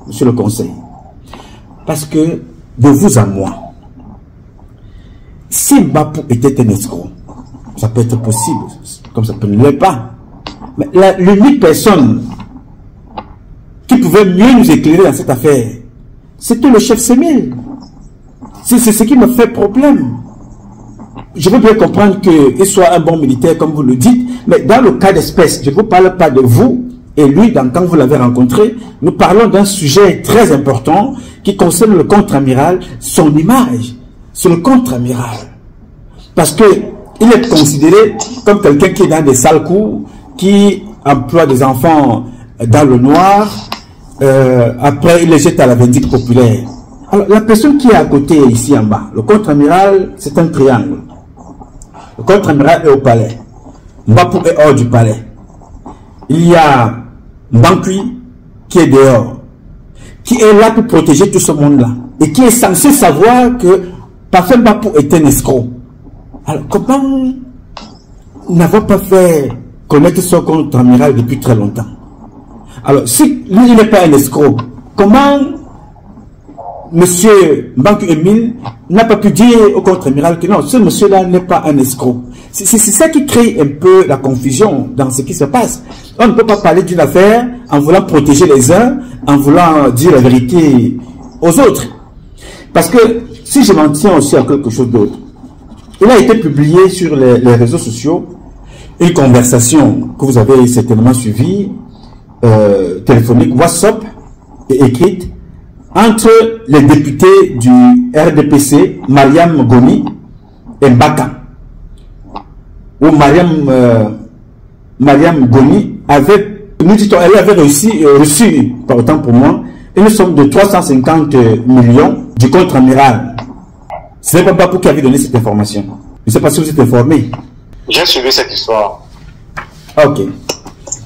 monsieur le conseil. Parce que, de vous à moi, si Mbapou était un escroc, ça peut être possible, comme ça peut ne l'être pas. Mais l'unique personne qui pouvait mieux nous éclairer dans cette affaire, c'était le chef Semil. C'est ce qui me fait problème. Je veux bien comprendre qu'il soit un bon militaire, comme vous le dites, mais dans le cas d'espèce, je ne vous parle pas de vous et lui, quand vous l'avez rencontré, nous parlons d'un sujet très important qui concerne le contre-amiral, son image. C'est le contre-amiral. Parce que il est considéré comme quelqu'un qui est dans des sales coups, qui emploie des enfants dans le noir, après il les jette à la vindicte populaire. Alors la personne qui est à côté, ici en bas, le contre-amiral, c'est un triangle. Le contre-amiral est au palais. Mbapou est hors du palais. Il y a Mbankui qui est dehors, qui est là pour protéger tout ce monde-là, et qui est censé savoir que parfait Mbapou est un escroc. Alors comment nous n'avons pas fait connaître son contre-amiral depuis très longtemps? Alors si lui il n'est pas un escroc, comment monsieur Mbankou Emile n'a pas pu dire au contre-amiral que non, ce monsieur-là n'est pas un escroc? C'est ça qui crée un peu la confusion dans ce qui se passe. On ne peut pas parler d'une affaire en voulant protéger les uns, en voulant dire la vérité aux autres. Parce que si je m'en tiens aussi à quelque chose d'autre, il a été publié sur les réseaux sociaux une conversation que vous avez certainement suivie, téléphonique, WhatsApp, et écrite entre les députés du RDPC, Mariam Goni et Mbaka. Où Mariam Goni avait, nous dit-on, elle avait reçu, par autant pour moi, une somme de 350 millions du contre-amiral. Ce n'est pas Mbapou qui avait donné cette information. Je ne sais pas si vous êtes informé. J'ai suivi cette histoire. Ok.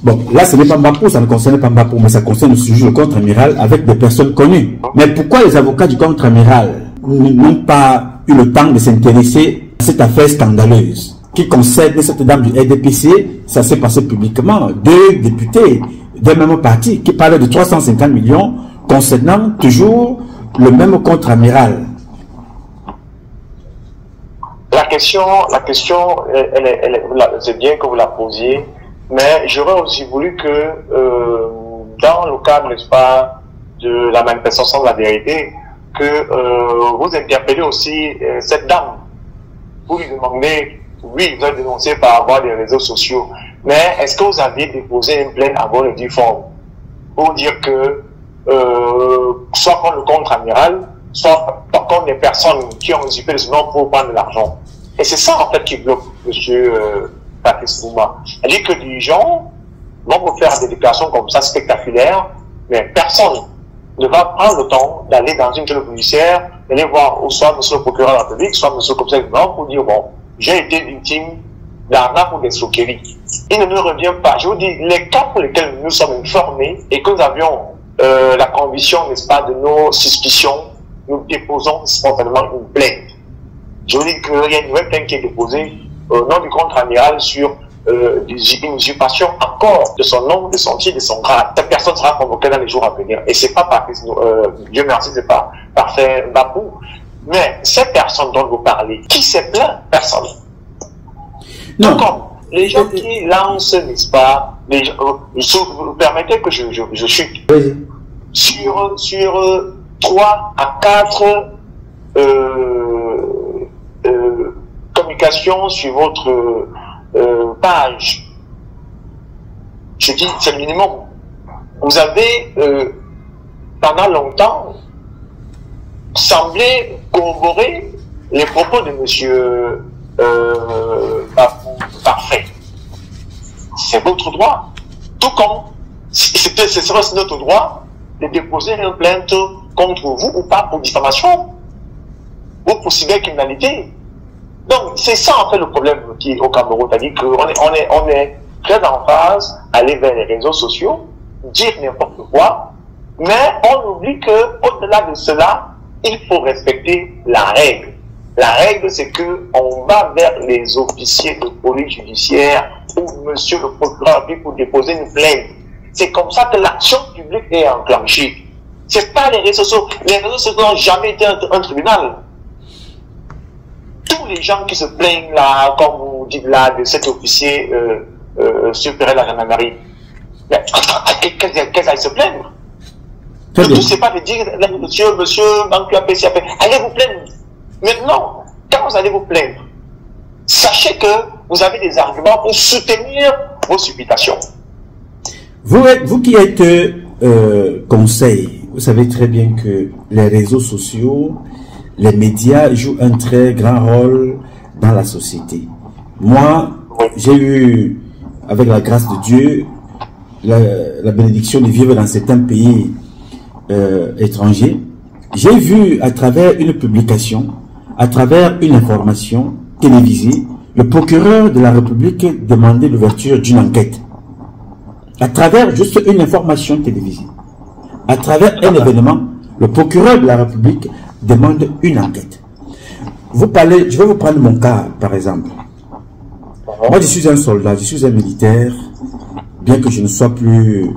Bon, là, ce n'est pas Mbapou, ça ne concerne pas Mbapou, mais ça concerne le sujet du contre-amiral avec des personnes connues. Mais pourquoi les avocats du contre-amiral n'ont pas eu le temps de s'intéresser à cette affaire scandaleuse qui concerne cette dame du RDPC? Ça s'est passé publiquement. Deux députés d'un même parti qui parlaient de 350 millions concernant toujours le même contre-amiral. La question, c'est bien que vous la posiez, mais j'aurais aussi voulu que, dans le cadre, n'est-ce pas, de la manifestation de la vérité, que vous interpellez aussi cette dame. Vous lui demandez, oui, vous êtes dénoncé par avoir des réseaux sociaux, mais est-ce que vous aviez déposé une plainte avant le difforme pour dire que, soit contre le contre-amiral, soit contre les personnes qui ont usurpé le nom pour prendre de l'argent? Et c'est ça, en fait, qui bloque M. Patrice Lumumba. C'est-à-dire que les gens vont vous faire des déclarations comme ça spectaculaires, mais personne ne va prendre le temps d'aller dans une télé policière, d'aller voir soit M. le procureur de la République, soit M. le commissaire du Nord pour dire, bon, j'ai été victime d'arnaque ou d'escroquerie. Il ne nous revient pas. Je vous dis, les cas pour lesquels nous sommes informés et que nous avions la conviction, n'est-ce pas, de nos suspicions, nous déposons spontanément une plainte. Je vous dis qu'il y a une nouvelle plainte qui est déposée au nom du contre-amiral sur une usurpation encore de son nom, de son titre, de son grade. Cette personne sera convoquée dans les jours à venir. Et c'est pas par Dieu merci, c'est pas parfait Babou. Mais cette personne dont vous parlez, qui s'est plaint? Personne. Non. Donc, les gens qui lancent, n'est-ce pas, vous permettez que je chute. Oui. Sur 3 à 4 communications sur votre page, je dis c'est le minimum. Vous avez pendant longtemps semblé corroborer les propos de monsieur Parfait. C'est votre droit. Tout comme ce serait aussi notre droit de déposer une plainte contre vous ou pas pour diffamation ou pour cybercriminalité. Donc, c'est ça en fait le problème qui est au Cameroun. C'est-à-dire qu'on est très en phase, aller vers les réseaux sociaux, dire n'importe quoi, mais on oublie qu'au-delà de cela, il faut respecter la règle. La règle, c'est que on va vers les officiers de police judiciaire ou monsieur le procureur pour déposer une plainte. C'est comme ça que l'action publique est enclenchée. C'est pas les réseaux sociaux. Les réseaux sociaux n'ont jamais été un tribunal. Tous les gens qui se plaignent là, comme vous dites là, de cet officier supérieur de la gendarmerie, qu'est-ce qu'ils se plaignent? Le tout, c'est pas de dire, monsieur, banque APCAP, allez vous plaindre. Maintenant, quand vous allez vous plaindre, sachez que vous avez des arguments pour soutenir vos supputations. Vous qui êtes conseil, vous savez très bien que les réseaux sociaux, les médias jouent un très grand rôle dans la société. Moi, j'ai eu, avec la grâce de Dieu, la bénédiction de vivre dans certains pays étrangers. J'ai vu à travers une publication, à travers une information télévisée, le procureur de la République demander l'ouverture d'une enquête. À travers juste une information télévisée. À travers un événement, le procureur de la République demande une enquête. Vous parlez, je vais vous prendre mon cas, par exemple. Moi, je suis un soldat, je suis un militaire, bien que je ne sois plus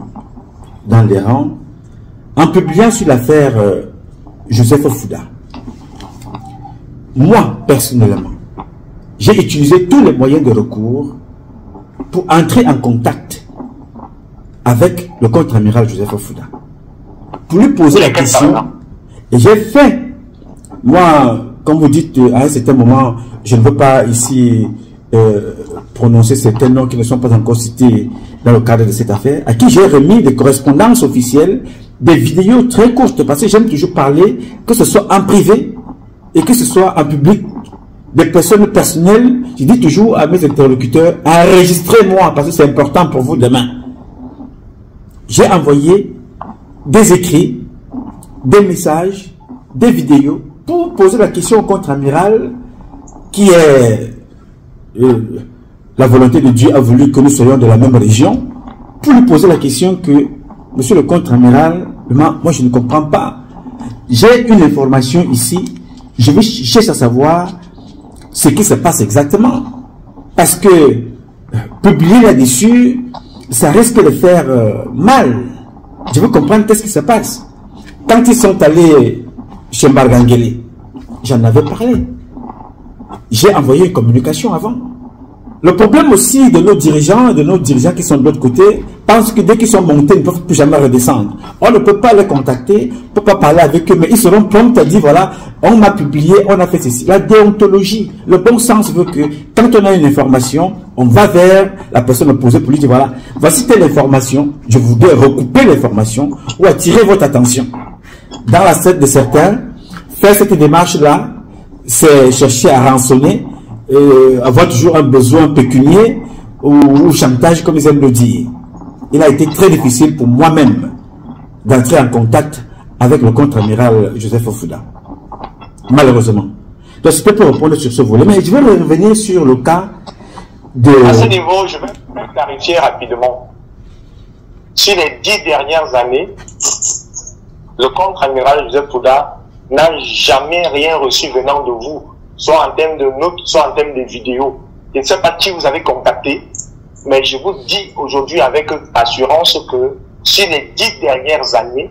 dans les rangs. En publiant sur l'affaire Joseph Fouda, moi, personnellement, j'ai utilisé tous les moyens de recours pour entrer en contact avec le contre-amiral Joseph Fouda, pour lui poser la question. Et j'ai fait, moi, comme vous dites, à un certain moment, je ne veux pas ici prononcer certains noms qui ne sont pas encore cités dans le cadre de cette affaire, à qui j'ai remis des correspondances officielles, des vidéos très courtes, parce que j'aime toujours parler, que ce soit en privé et que ce soit en public, des personnes personnelles. Je dis toujours à mes interlocuteurs, enregistrez-moi, parce que c'est important pour vous demain. J'ai envoyé des écrits, des messages, des vidéos, pour poser la question au contre-amiral, qui est la volonté de Dieu a voulu que nous soyons de la même région, pour lui poser la question que, monsieur le contre-amiral, moi je ne comprends pas. J'ai une information ici, je vais chercher à savoir ce qui se passe exactement. Parce que publier là-dessus, ça risque de faire mal. Je veux comprendre qu'est-ce qui se passe. Quand ils sont allés chez Mbargangele, j'en avais parlé. J'ai envoyé une communication avant. Le problème aussi de nos dirigeants qui sont de l'autre côté, pensent que dès qu'ils sont montés, ils ne peuvent plus jamais redescendre. On ne peut pas les contacter, on ne peut pas parler avec eux, mais ils seront prompts à dire, voilà, on m'a publié, on a fait ceci. La déontologie, le bon sens veut que quand on a une information, on va vers la personne opposée pour lui dire, voilà, voici telle information, je voudrais recouper l'information ou attirer votre attention. Dans la tête de certains, faire cette démarche-là, c'est chercher à rançonner avoir toujours un besoin pécunier ou chantage, comme ils aiment le dire. Il a été très difficile pour moi-même d'entrer en contact avec le contre-amiral Joseph Ofouda. Malheureusement. Donc, je peux répondre sur ce volet, mais je vais revenir sur le cas de... À ce niveau, je vais clarifier rapidement. Sur les 10 dernières années, le contre-amiral Joseph Ofouda n'a jamais rien reçu venant de vous, soit en termes de notes, soit en termes de vidéos. Je ne sais pas qui vous avez contacté, mais je vous dis aujourd'hui avec assurance que sur les 10 dernières années,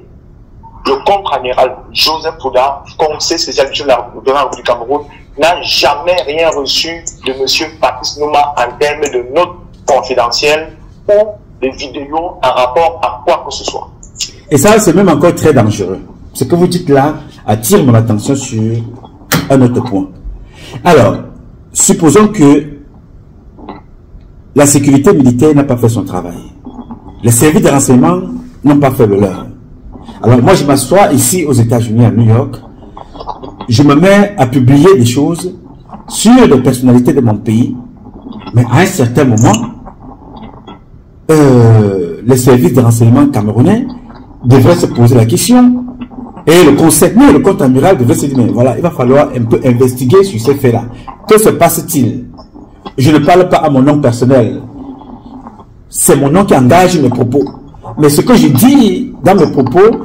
le contre-amiral Joseph Ofouda, conseiller spécialisé de la République du Cameroun, n'a jamais rien reçu de M. Patrice Nouma en termes de notes confidentielles ou de vidéos en rapport à quoi que ce soit. Et ça, c'est même encore très dangereux. Ce que vous dites là attire mon attention sur un autre point. Alors, supposons que la sécurité militaire n'a pas fait son travail. Les services de renseignement n'ont pas fait le leur. Alors moi, je m'assois ici aux États-Unis, à New York. Je me mets à publier des choses sur les personnalités de mon pays. Mais à un certain moment, les services de renseignement camerounais devraient se poser la question. Et le concerné, le contre-amiral devrait se dire, mais voilà, il va falloir un peu investiguer sur ces faits-là. Que se passe-t-il? Je ne parle pas à mon nom personnel. C'est mon nom qui engage mes propos. Mais ce que je dis dans mes propos,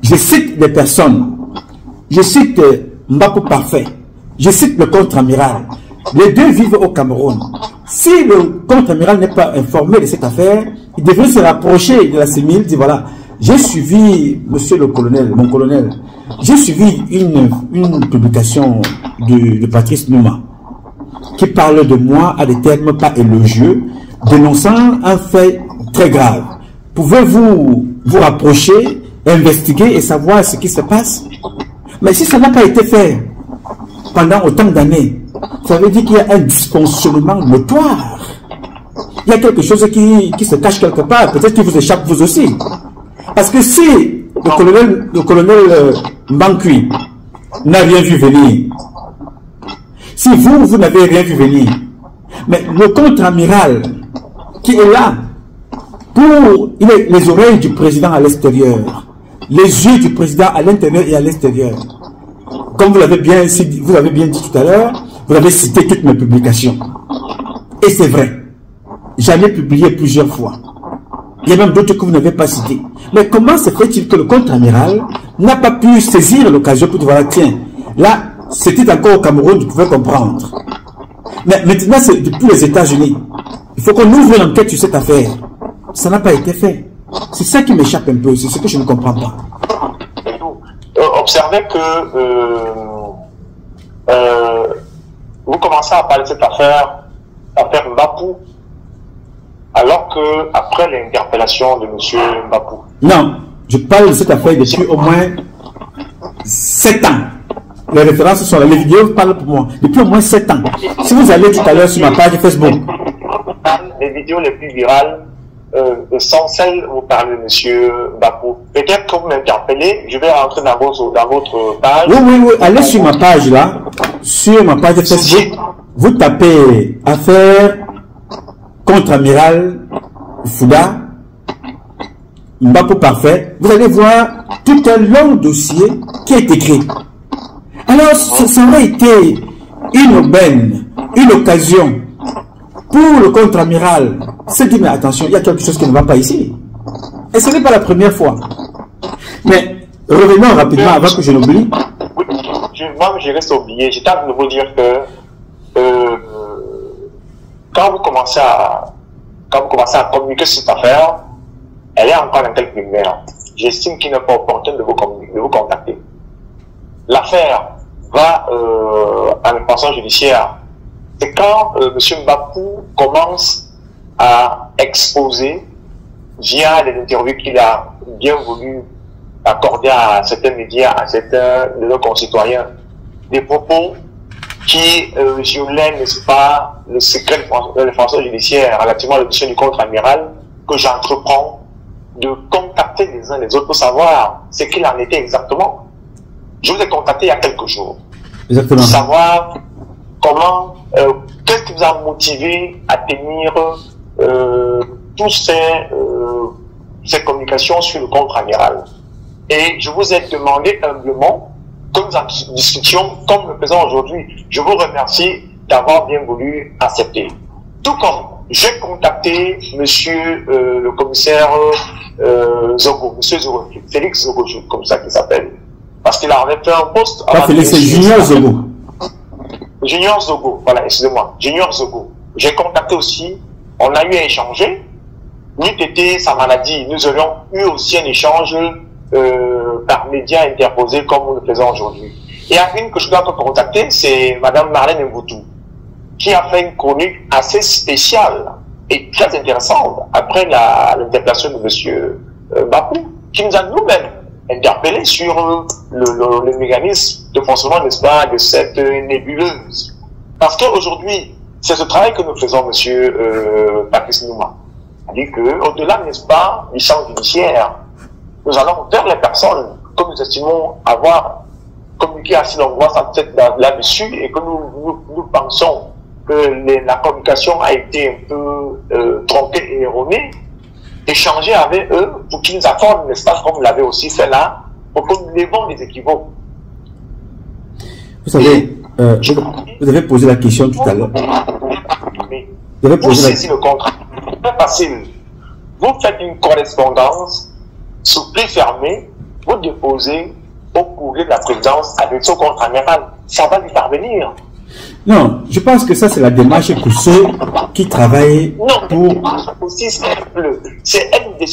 je cite des personnes. Je cite Mbapou Parfait. Je cite le contre-amiral. Les deux vivent au Cameroun. Si le contre-amiral n'est pas informé de cette affaire, il devrait se rapprocher de la CEMIL, dire voilà, j'ai suivi, monsieur le colonel, mon colonel, j'ai suivi une publication de Patrice Nouma qui parle de moi à des termes pas élogieux, dénonçant un fait très grave. Pouvez-vous vous rapprocher, investiguer et savoir ce qui se passe? Mais si ça n'a pas été fait pendant autant d'années, ça veut dire qu'il y a un dysfonctionnement notoire. Il y a quelque chose qui se cache quelque part, peut-être qu'il vous échappe vous aussi. Parce que si le colonel Mbankui n'a rien vu venir, si vous n'avez rien vu venir, mais le contre-amiral qui est là, il a les oreilles du président à l'extérieur, les yeux du président à l'intérieur et à l'extérieur. Comme vous l'avez bien dit tout à l'heure, vous avez cité toutes mes publications. Et c'est vrai, j'en ai publié plusieurs fois. Il y a même d'autres que vous n'avez pas cités. Mais comment se fait-il que le contre-amiral n'a pas pu saisir l'occasion pour dire voilà, tiens, là, c'était encore au Cameroun, tu pouvais comprendre. Mais maintenant, c'est depuis les États-Unis. Il faut qu'on ouvre une enquête sur cette affaire. Ça n'a pas été fait. C'est ça qui m'échappe un peu, c'est ce que je ne comprends pas. Observez que vous commencez à parler de cette affaire Mbapou, alors que après l'interpellation de M. Mbapou. Non, je parle de cette affaire depuis au moins 7 ans. Les références sont là, les vidéos parlent pour moi. Depuis au moins 7 ans. Si vous allez tout à l'heure sur ma page Facebook. Les vidéos les plus virales sont celles où vous parlez de M. Mbapou. Peut-être que vous m'interpellez, je vais rentrer dans votre page. Oui, allez sur ma page là, sur ma page de Facebook, vous tapez affaire contre-amiral Fouda, Mbapou Parfait, vous allez voir tout un long dossier qui est écrit. Alors, ça aurait été une aubaine, une occasion pour le contre-amiral. Se dit, mais attention, il y a quelque chose qui ne va pas ici. Et ce n'est pas la première fois. Mais revenons rapidement avant que je n'oublie. Moi, je reste oublié. J'étais en train de vous dire que quand vous commencez à communiquer sur cette affaire, elle est encore dans quelques lumières. J'estime qu'il n'est pas opportun de vous contacter. L'affaire va en information judiciaire. C'est quand M. Mbapou commence à exposer, via les interviews qu'il a bien voulu accorder à certains médias, à certains de nos concitoyens, des propos qui violaient, n'est-ce pas, le secret de l'information judiciaire relativement à la mission du contre-amiral, que j'entreprends de contacter les uns les autres pour savoir ce qu'il en était exactement. Je vous ai contacté il y a quelques jours. Exactement. Pour savoir comment, qu'est-ce qui vous a motivé à tenir toutes ces communications sur le contre-amiral. Et je vous ai demandé humblement que nous en discutions comme nous le faisons aujourd'hui. Je vous remercie d'avoir bien voulu accepter. Tout comme j'ai contacté monsieur le commissaire Zogo, monsieur Zogo, Félix Zogo, comme ça qu'il s'appelle, parce qu'il avait fait un poste. Pas Félix, c'est Junior Zogo. Junior Zogo, voilà, excusez-moi, Junior Zogo. J'ai contacté aussi, on a eu à échanger. N'eût été sa maladie, nous aurions eu aussi un échange par médias interposés comme nous le faisons aujourd'hui. Et il y a une que je dois contacter, c'est Madame Marlène Mboutou, qui a fait une chronique assez spéciale et très intéressante après l'interpellation de Monsieur Bapou, qui nous a nous-mêmes interpellés sur le mécanisme de fonctionnement, n'est-ce pas, de cette nébuleuse. Parce qu'aujourd'hui, c'est ce travail que nous faisons, Monsieur Patrice Nouma. C'est-à-dire qu'au-delà, n'est-ce pas, du champ judiciaire, nous allons vers les personnes que nous estimons avoir communiqué assez longuement là-dessus et que nous pensons que la communication a été un peu tronquée et erronée, échanger avec eux pour qu'ils nous accordent, n'est-ce pas, comme vous l'avez aussi fait là, pour que nous levons les équivoques. Vous savez, vous avez posé la question tout à l'heure. Vous saisissez le contrat. C'est très facile. Vous faites une correspondance sous pli fermé, vous déposez au courrier de la présidence avec son contre-amiral. Ça va lui parvenir. Non, je pense que ça c'est la démarche pour ceux qui travaillent pour... Non, démarche aussi simple. C'est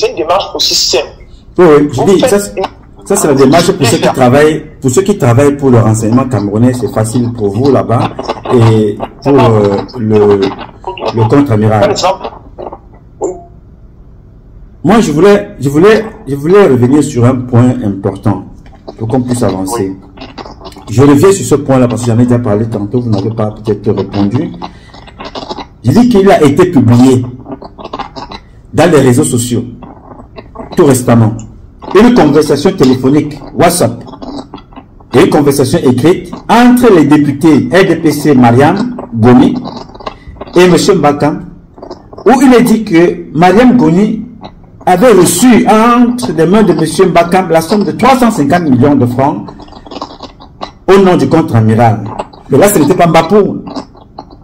une démarche aussi simple. Oui, je dis, ça c'est la démarche pour ceux qui travaillent pour le renseignement camerounais, c'est facile pour vous là-bas, et pour le contre-amiral. Moi, je voulais revenir sur un point important pour qu'on puisse avancer. Je reviens sur ce point-là parce que j'en ai déjà parlé tantôt, vous n'avez pas peut-être répondu. J'ai dit qu'il a été publié dans les réseaux sociaux, tout récemment, une conversation téléphonique, WhatsApp, et une conversation écrite entre les députés RDPC Mariam Goni et M. Mbakam, où il est dit que Mariam Goni avait reçu entre les mains de M. Mbakam la somme de 350 millions de francs au nom du contre-amiral. Mais là, ce n'était pas Mbapou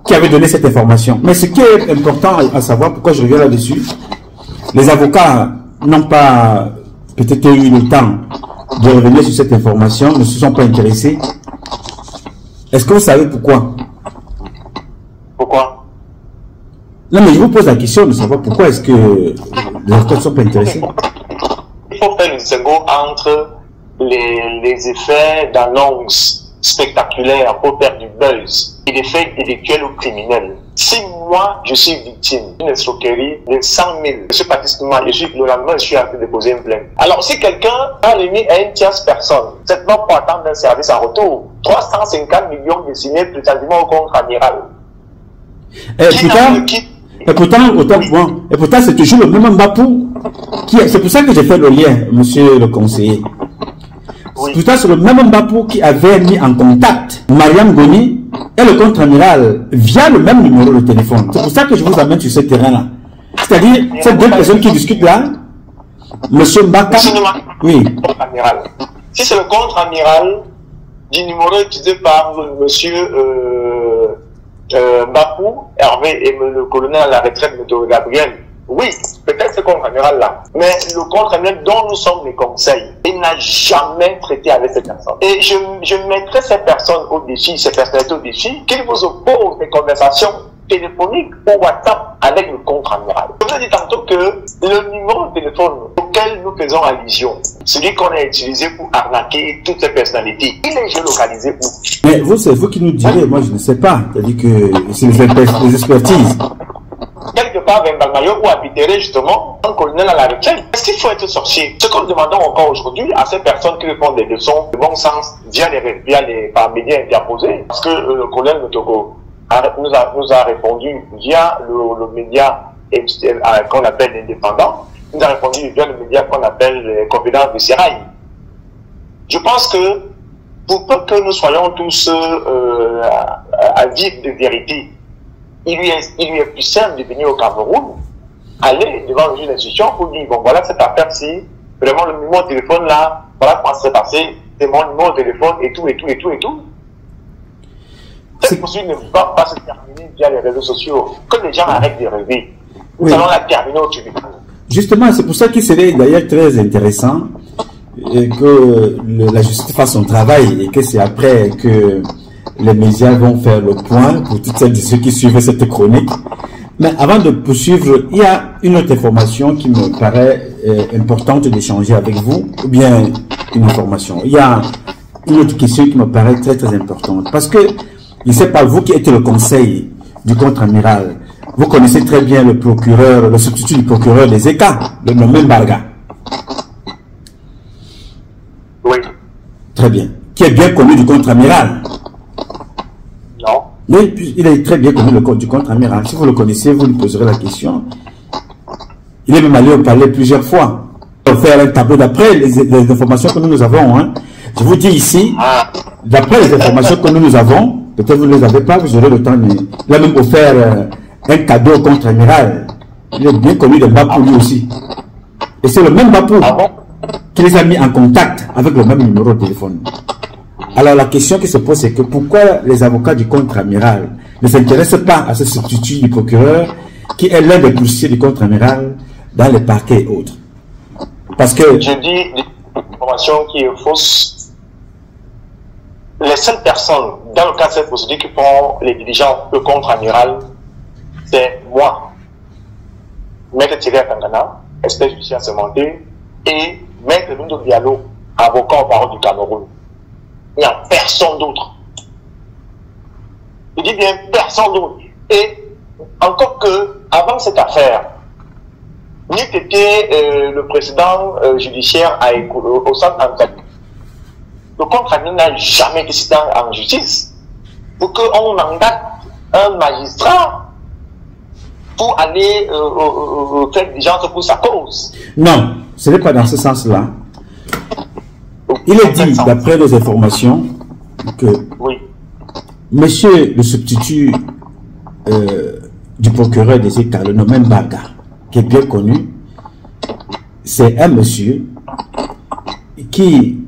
qui avait donné cette information. Mais ce qui est important à savoir, pourquoi je reviens là-dessus, les avocats n'ont pas peut-être eu le temps de revenir sur cette information, ne se sont pas intéressés. Est-ce que vous savez pourquoi? Pourquoi? Non, mais je vous pose la question de savoir pourquoi est-ce que les avocats ne sont pas intéressés. Il faut faire le distinguo entre les effets d'annonce spectaculaire pour faire du buzz et les faits délictuels ou criminels. Si moi, je suis victime d'une escroquerie de 100 000, je suis pratiquement, le lendemain, je suis en train de déposer une plainte. Alors, si quelqu'un a remis à une tierce personne, cette non pour attendre un service en retour, 350 millions destinés précisément au contre-amiral. Et pourtant, c'est toujours le même Mbapou c'est pour ça que j'ai fait le lien, monsieur le conseiller. Oui. Pourtant, c'est le même Mbapou qui avait mis en contact Mariam Goni et le contre-amiral via le même numéro de téléphone. C'est pour ça que je vous amène sur ce terrain-là. C'est-à-dire, ces deux personnes qui discutent là, monsieur Mbakam, oui. Si c'est le contre-amiral du numéro utilisé par monsieur Bapou, Hervé et le colonel à la retraite, M. Gabriel, oui, peut-être ce contre-amiral-là. Mais le contre-amiral dont nous sommes les conseils, il n'a jamais traité avec ces personnes. Et je mettrai ces personnes au défi, ces personnalités au défi, qu'ils vous opposent des conversations téléphoniques ou WhatsApp avec le contre-amiral. Je vous ai dit tantôt que le numéro de téléphone auquel nous faisons allusion, celui qu'on a utilisé pour arnaquer toutes ces personnalités, il est géolocalisé où? Mais vous, c'est vous qui nous direz, moi je ne sais pas. C'est-à-dire que c'est les expertises. Quelque part, Bembamayo, où habiterait justement un colonel à la retraite. Est-ce qu'il faut être sorcier? Ce que nous demandons encore aujourd'hui à ces personnes qui font des leçons de bon sens via les par médias interposés, parce que le colonel Motogo nous a répondu via le média qu'on appelle l'indépendant, nous a répondu via le média qu'on appelle les confidences de Serail. Je pense que pour peu que nous soyons tous à vivre de vérité, il lui est plus simple de venir au Cameroun, aller devant le juge d'instruction pour dire, bon voilà cette affaire-ci, vraiment le numéro de téléphone là, voilà comment ça s'est passé, c'est mon numéro de téléphone et tout. Cette poursuite ne va pas se terminer via les réseaux sociaux. Que les gens arrêtent de rêver. Nous allons la terminer au tribunal. Justement, c'est pour ça qu'il serait d'ailleurs très intéressant que la justice fasse son travail et que c'est après que les médias vont faire le point pour toutes celles et ceux qui suivent cette chronique. Mais avant de poursuivre, il y a une autre information qui me paraît importante d'échanger avec vous, ou bien une information. Il y a une autre question qui me paraît très très importante, parce que je ne sais pas, vous qui êtes le conseil du contre-amiral, vous connaissez très bien le procureur, le substitut du procureur des ECA, le nommé Mbarga. Oui. Très bien. Qui est bien connu du contre-amiral. Non. Oui, il est très bien connu du contre-amiral. Si vous le connaissez, vous lui poserez la question. Il est même allé au palais plusieurs fois. Faire un tableau d'après les informations que nous avons. Hein. Je vous dis ici, d'après les informations que nous avons, peut-être vous ne les avez pas, vous aurez le temps. Il a même offert un cadeau au contre-amiral. Il est bien connu de Bapou lui aussi. Et c'est le même Bapou qui les a mis en contact avec le même numéro de téléphone. Alors la question qui se pose, c'est que pourquoi les avocats du contre-amiral ne s'intéressent pas à ce substitut du procureur qui est l'un des policiers du contre-amiral dans les parquets et autres? Parce que... Je dis des informations qui est fausse. Les seules personnes, dans le cas de cette procédure, qui font les diligences de contre-amiral, c'est moi, Maître Thierry Atangana, expert judiciaire assermenté, et Maître Lundo Diallo, avocat au barreau du Cameroun. Il n'y a personne d'autre. Je dis bien personne d'autre. Et encore que, avant cette affaire, n'eût été le président judiciaire au centre Antali. Le contre-amiral n'a jamais été cité en justice pour qu'on mandate un magistrat pour aller faire diligence pour sa cause. Non, ce n'est pas dans ce sens-là. Il est dit, d'après les informations, que monsieur le substitut du procureur des États, le nommé Mbarga, qui est bien connu, c'est un monsieur qui,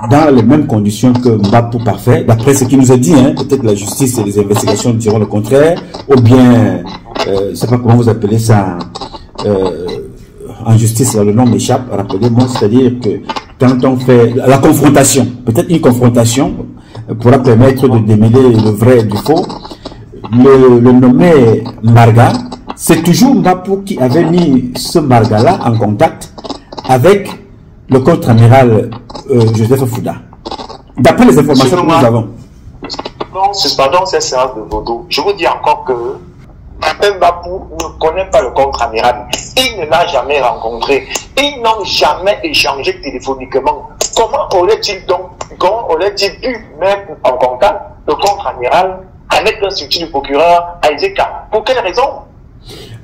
dans les mêmes conditions que Mbapou Parfait, d'après ce qu'il nous a dit, hein, peut-être la justice et les investigations diront le contraire, ou bien, je ne sais pas comment vous appelez ça, en justice, le nom m'échappe, rappelez-moi, c'est-à-dire que quand on fait la confrontation, peut-être une confrontation pourra permettre de démêler le vrai du faux, le nommé Mbarga, c'est toujours Mbapou qui avait mis ce Mbarga-là en contact avec le contre-amiral Joseph Fouda. D'après les informations que nous avons. Suspendons cette séance de vaudou. Je vous dis encore que Mbapou ne connaît pas le contre-amiral. Il ne l'a jamais rencontré. Ils n'ont jamais échangé téléphoniquement. Comment aurait-il pu mettre en contact le contre-amiral avec l'institut du procureur à Iseka? Pour quelle raison?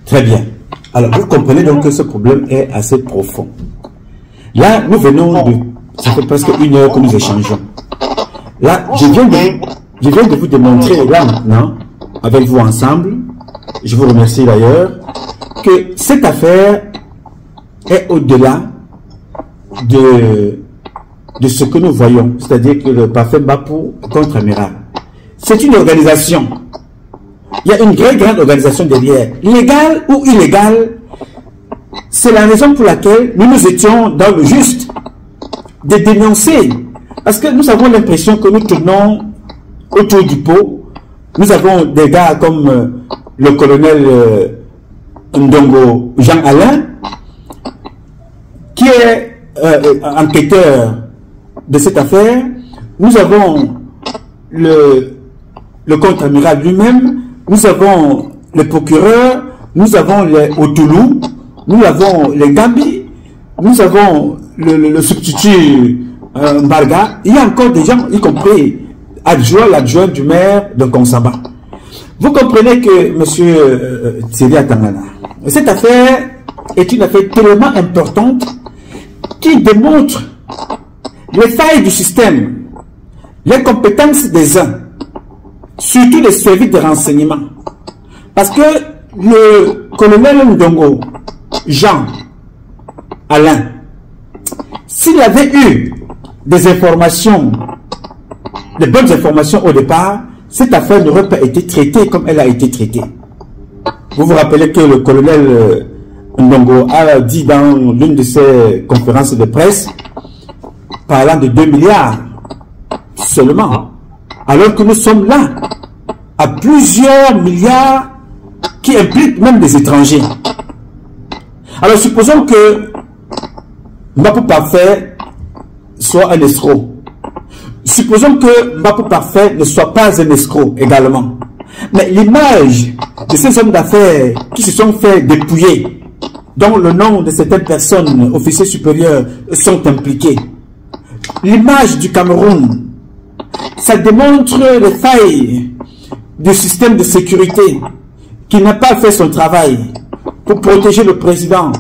Très bien. Alors, vous comprenez donc que ce problème est assez profond. Là, nous venons de... Ça fait presque une heure que nous échangeons. Là, je viens de vous démontrer, là maintenant, avec vous ensemble, je vous remercie d'ailleurs, que cette affaire est au-delà de ce que nous voyons. C'est-à-dire que le parfait Mbapou contre-amiral. C'est une organisation. Il y a une grande organisation derrière. Légale ou illégale, c'est la raison pour laquelle nous étions dans le juste de dénoncer. Parce que nous avons l'impression que nous tournons autour du pot. Nous avons des gars comme le colonel Ndongo Jean-Alain, qui est enquêteur de cette affaire. Nous avons le contre-amiral lui-même, nous avons le procureur, nous avons les Otoulou, nous avons les Gambi, nous avons le substitut Mbarga. Il y a encore des gens, y compris l'adjoint du maire de Konsamba. Vous comprenez que M. Thierry Atangana, cette affaire est une affaire tellement importante qui démontre les failles du système. l'incompétence des uns, surtout les services de renseignement. Parce que le colonel Ndongo, Jean Alain, s'il avait eu des informations, de bonnes informations au départ, cette affaire n'aurait pas été traitée comme elle a été traitée. Vous vous rappelez que le colonel Ndongo a dit dans l'une de ses conférences de presse, parlant de 2 milliards seulement, alors que nous sommes là à plusieurs milliards qui impliquent même des étrangers. Alors supposons que Mbapou Parfait soit un escroc. Supposons que Mbapou Parfait ne soit pas un escroc également. Mais l'image de ces hommes d'affaires qui se sont fait dépouiller, dont le nom de certaines personnes, officiers supérieurs, sont impliqués. L'image du Cameroun, ça démontre les failles du système de sécurité qui n'a pas fait son travail pour protéger le président,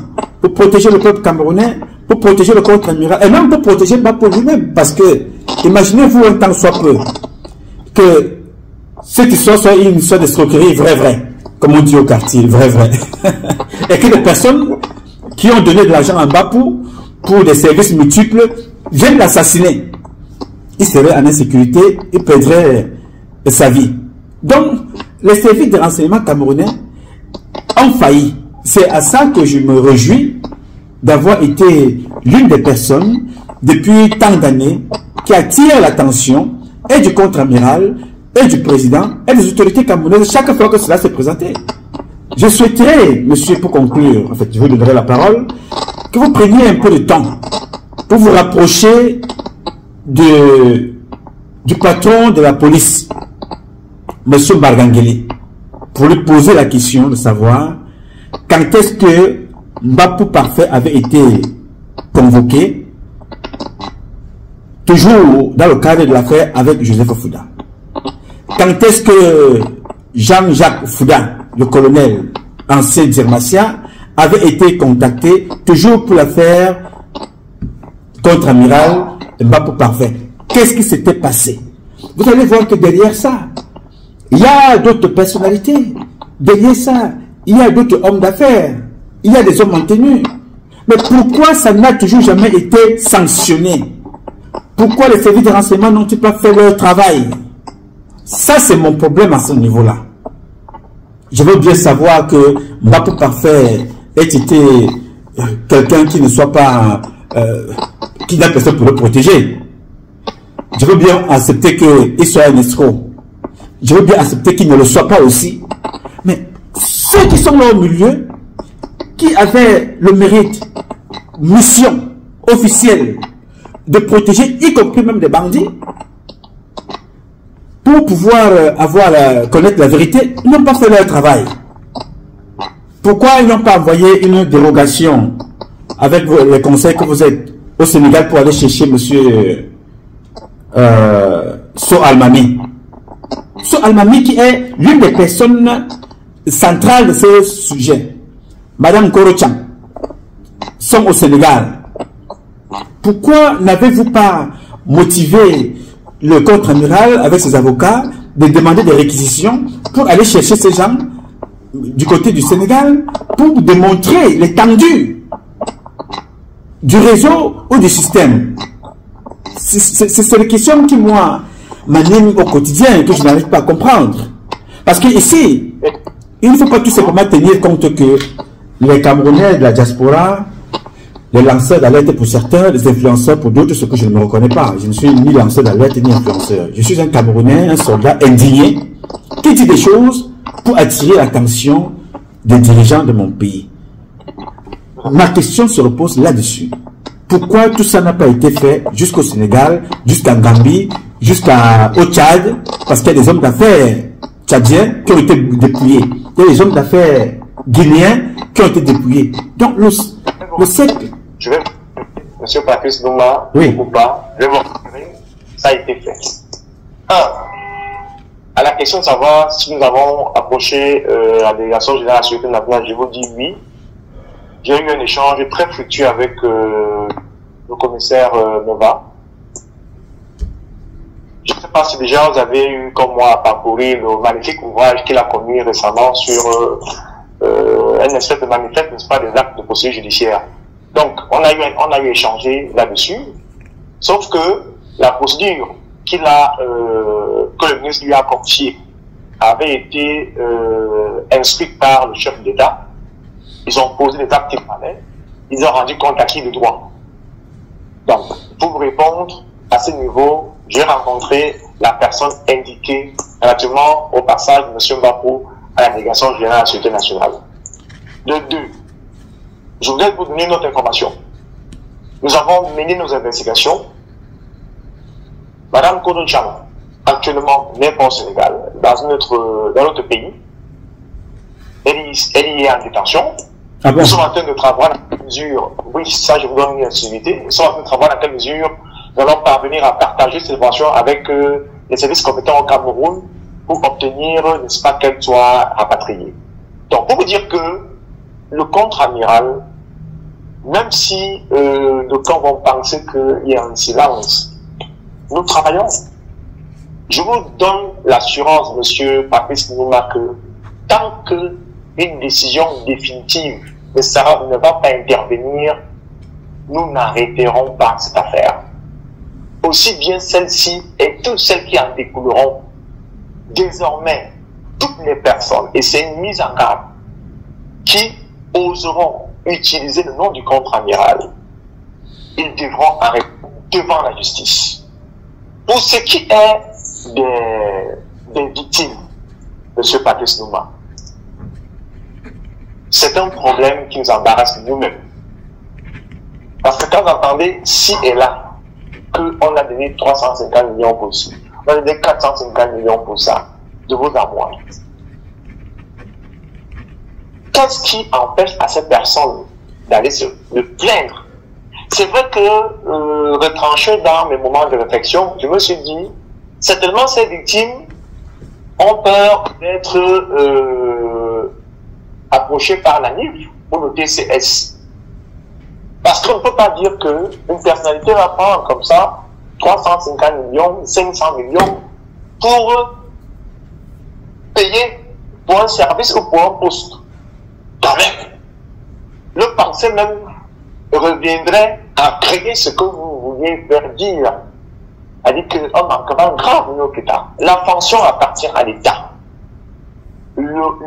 pour protéger le peuple camerounais, pour protéger le contre-amiral, et même pour protéger Mbapou lui-même. Parce que, imaginez-vous un temps soit peu, que cette histoire soit une histoire d'escroquerie vrai, comme on dit au quartier, vrai. Et que des personnes qui ont donné de l'argent à Mbapou pour des services multiples viennent l'assassiner. Il serait en insécurité, il perdrait sa vie. Donc, les services de renseignement camerounais ont failli. C'est à ça que je me réjouis d'avoir été l'une des personnes depuis tant d'années qui attire l'attention et du contre-amiral et du président et des autorités camerounaises chaque fois que cela s'est présenté. Je souhaiterais, monsieur, pour conclure, en fait, je vous donnerai la parole, que vous preniez un peu de temps pour vous rapprocher du patron de la police, monsieur Bargangeli, pour lui poser la question de savoir quand est-ce que Mbapou Parfait avait été convoqué, toujours dans le cadre de l'affaire avec Joseph Fouda. Quand est-ce que Jean-Jacques Fouda, le colonel ancien Zermatia, avait été contacté, toujours pour l'affaire contre-amiral Mbapou Parfait. Qu'est-ce qui s'était passé? Vous allez voir que derrière ça, il y a d'autres personnalités. Derrière ça, il y a d'autres hommes d'affaires. Il y a des hommes en tenue. Mais pourquoi ça n'a toujours jamais été sanctionné? Pourquoi les services de renseignement n'ont-ils pas fait leur travail? Ça, c'est mon problème à ce niveau-là. Je veux bien savoir que Mbapou Parfait ait été quelqu'un qui ne soit pas... qui n'a personne pour le protéger. Je veux bien accepter qu'il soit un escroc. Je veux bien accepter qu'il ne le soit pas aussi. Mais ceux qui sont là au milieu, qui avaient le mérite, mission officielle, de protéger, y compris même des bandits, pour pouvoir connaître la vérité, ils n'ont pas fait leur travail. Pourquoi ils n'ont pas envoyé une dérogation avec les conseils que vous êtes au Sénégal pour aller chercher monsieur So Almami? So Almami qui est l'une des personnes centrales de ce sujet. Madame Korochan sont au Sénégal. Pourquoi n'avez-vous pas motivé le contre-amiral avec ses avocats de demander des réquisitions pour aller chercher ces gens du côté du Sénégal pour démontrer l'étendue du réseau ou du système? C'est les questions qui, moi, m'animent au quotidien et que je n'arrive pas à comprendre. Parce que ici, il ne faut pas tout simplement tenir compte que les Camerounais de la diaspora, les lanceurs d'alerte pour certains, les influenceurs pour d'autres, ce que je ne me reconnais pas. Je ne suis ni lanceur d'alerte ni influenceur. Je suis un Camerounais, un soldat indigné qui dit des choses pour attirer l'attention des dirigeants de mon pays. Ma question se repose là-dessus. Pourquoi tout ça n'a pas été fait jusqu'au Sénégal, jusqu'à Gambie, jusqu'au Tchad? Parce qu'il y a des hommes d'affaires tchadiens qui ont été dépouillés. Il y a des hommes d'affaires guinéens qui ont été dépouillés. Donc le siècle... Je vais, monsieur Patrice Nouma, oui. Ou pas, je vais vous rassurer, ça a été fait. À la question de savoir si nous avons approché la délégation générale de la sécurité nationale, je vous dis oui. J'ai eu un échange très fructueux avec le commissaire Nova. Je pas si déjà vous avez eu, comme moi, à parcourir le magnifique ouvrage qu'il a commis récemment sur un espèce de manifeste, n'est-ce pas, des actes de procédure judiciaire. Donc, on a eu échangé là-dessus, sauf que la procédure que le ministre lui a confiée avait été inscrite par le chef d'État. Ils ont posé les actes qu'il fallait, ils ont rendu compte à qui de droit. Donc, pour vous répondre, à ce niveau, j'ai rencontré la personne indiquée relativement au passage de M. Mbapou à la délégation générale de la Sécurité nationale. De deux, je voudrais vous donner une autre information. Nous avons mené nos investigations. Madame Kodo Cham, actuellement n'est pas au Sénégal, dans notre pays. Elle y est en détention. Ah bon? Nous sommes en train de travailler dans quelle mesure, oui, ça je vous donne une activité, nous sommes en train de travailler dans quelle mesure nous allons parvenir à partager cette information avec les services compétents au Cameroun pour obtenir, n'est-ce pas, qu'elle soit rapatriée. Donc, pour vous dire que le contre-amiral, même si d'aucuns vont penser qu'il y a un silence, nous travaillons. Je vous donne l'assurance, monsieur Patrice Nouma, que tant qu'une décision définitive ne va pas intervenir, nous n'arrêterons pas cette affaire. Aussi bien celle-ci et toutes celles qui en découleront. Désormais, toutes les personnes, et c'est une mise en garde, qui oseront utiliser le nom du contre-amiral, ils devront arrêter devant la justice. Pour ce qui est des victimes, M. Patrice Nouma, c'est un problème qui nous embarrasse nous-mêmes. Parce que quand vous entendez ci et là, qu'on a donné 350 millions pour ça, on a donné 450 millions pour ça, de vous à moi. Qu'est-ce qui empêche à cette personne d'aller se plaindre? C'est vrai que, retranché dans mes moments de réflexion, je me suis dit, certainement ces victimes ont peur d'être approchées par la NIF ou le TCS. Parce qu'on ne peut pas dire qu'une personnalité va prendre comme ça 350 millions, 500 millions pour payer pour un service ou pour un poste. Quand même, le pensée même reviendrait à créer ce que vous vouliez faire dire. C'est-à-dire qu'un manquement grave au État. La fonction appartient à l'État.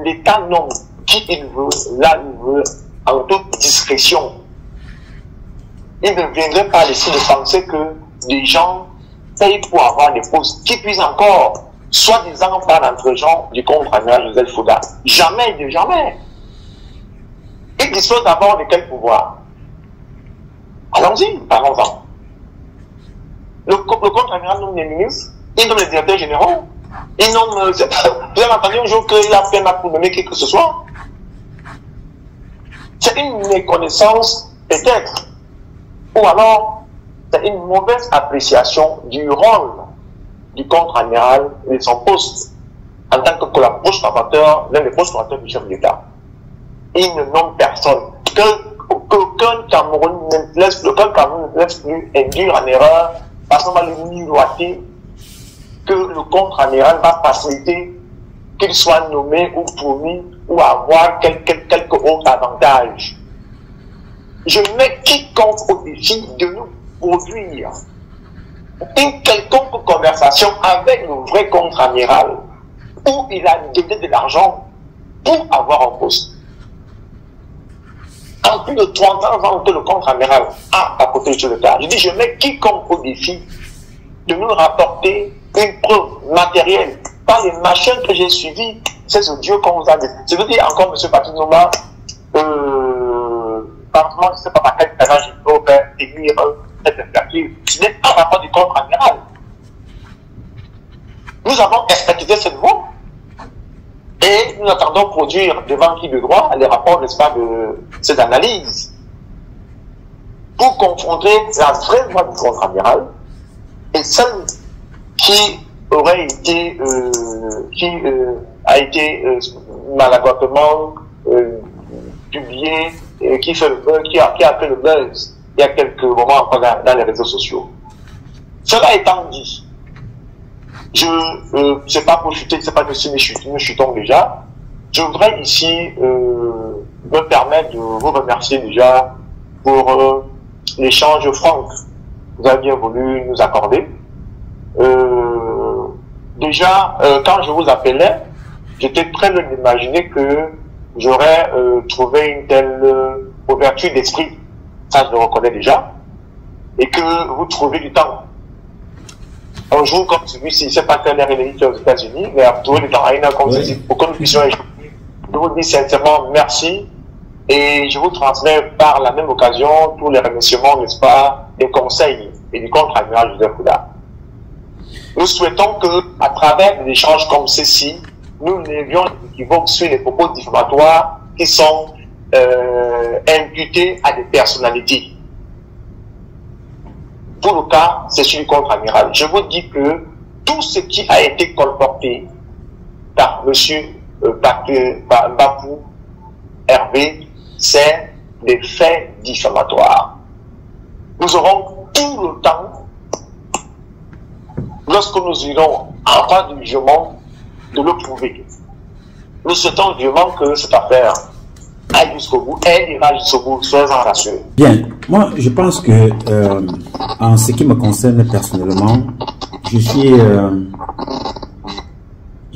L'État nomme qui il veut, là il veut, en toute discrétion. Il ne viendrait pas laisser de penser que des gens payent pour avoir des postes qui puissent encore, soi-disant par l'entre-gens du contre-amiral Joseph Fouda. Jamais de jamais. Il dispose d'abord de quel pouvoir? Allons-y, parlons-en. Le contre-amiral nomme les ministres, il nomme les directeurs généraux, il nomme... Vous avez entendu un jour qu'il a fait un acte pour nommer qui que ce soit? C'est une méconnaissance, peut-être. Ou alors, c'est une mauvaise appréciation du rôle du contre-amiral et de son poste en tant que collaborateur, l'un des collaborateurs du chef d'État. Il ne nomme personne. Qu'aucun Cameroun ne laisse plus induire en erreur parce qu'on va le miroiter que le contre-amiral va faciliter qu'il soit nommé ou promis ou avoir quelques autres avantages. Je mets quiconque au défi de nous produire une quelconque conversation avec le vrai contre-amiral où il a donné de l'argent pour avoir un poste. En plus de 30 ans avant que le contre-amiral a à côté de l'État, je dis je mets quiconque au défi de nous rapporter une preuve matérielle par les machines que j'ai suivies, ces audios qu'on vous a dit. Je veux dire encore, M. Patrice Nouma, franchement, je ne sais pas par quel canal je peux écrire cette expertise. Ce n'est pas rapport du contre-amiral. Nous avons expertisé cette voie et nous attendons produire devant qui de droit les rapports, n'est-ce pas, de cette analyse pour confronter la vraie voie du contre-amiral et celle qui aurait été, a été maladroitement publiée et qui fait le buzz, qui a fait le buzz il y a quelques moments dans les réseaux sociaux. Cela étant dit, Je sais pas pour chuter, c'est pas que si nous chutons déjà. Je voudrais ici me permettre de vous remercier déjà pour l'échange franc que vous avez bien voulu nous accorder. Déjà, quand je vous appelais, j'étais très loin d'imaginer que j'aurais trouvé une telle ouverture d'esprit. Ça, je le reconnais déjà. Et que vous trouvez du temps. Un jour comme celui-ci, c'est pas quelle heure il est aux États-Unis, mais à trouver du temps à une heure comme ceci, pour que nous puissions échanger. Je vous dis sincèrement merci. Et je vous transmets par la même occasion tous les remerciements, n'est-ce pas, des conseils et du contre-amiral Joseph Kouda. Nous souhaitons que, à travers des échanges comme ceci, nous levions les équivoques sur les propos diffamatoires qui sont imputés à des personnalités. Pour le cas, c'est sur le contre-amiral. Je vous dis que tout ce qui a été colporté par M. Mbapou Hervé, c'est des faits diffamatoires. Nous aurons tout le temps, lorsque nous irons en face du jugement, de le prouver. Nous souhaitons vivement que cette affaire aille jusqu'au bout, elle ira jusqu'au bout, soyez-en rassurés. Bien, moi je pense que en ce qui me concerne personnellement, je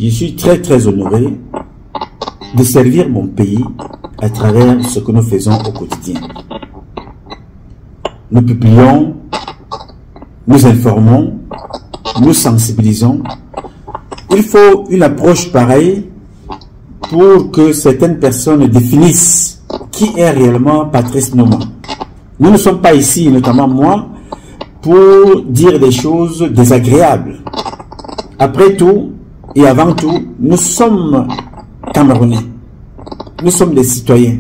suis très honoré de servir mon pays à travers ce que nous faisons au quotidien. Nous publions, nous informons, nous sensibilisons. Il faut une approche pareille pour que certaines personnes définissent qui est réellement Patrice Nouma. Nous ne sommes pas ici, notamment moi, pour dire des choses désagréables. Après tout, et avant tout, nous sommes Camerounais. Nous sommes des citoyens.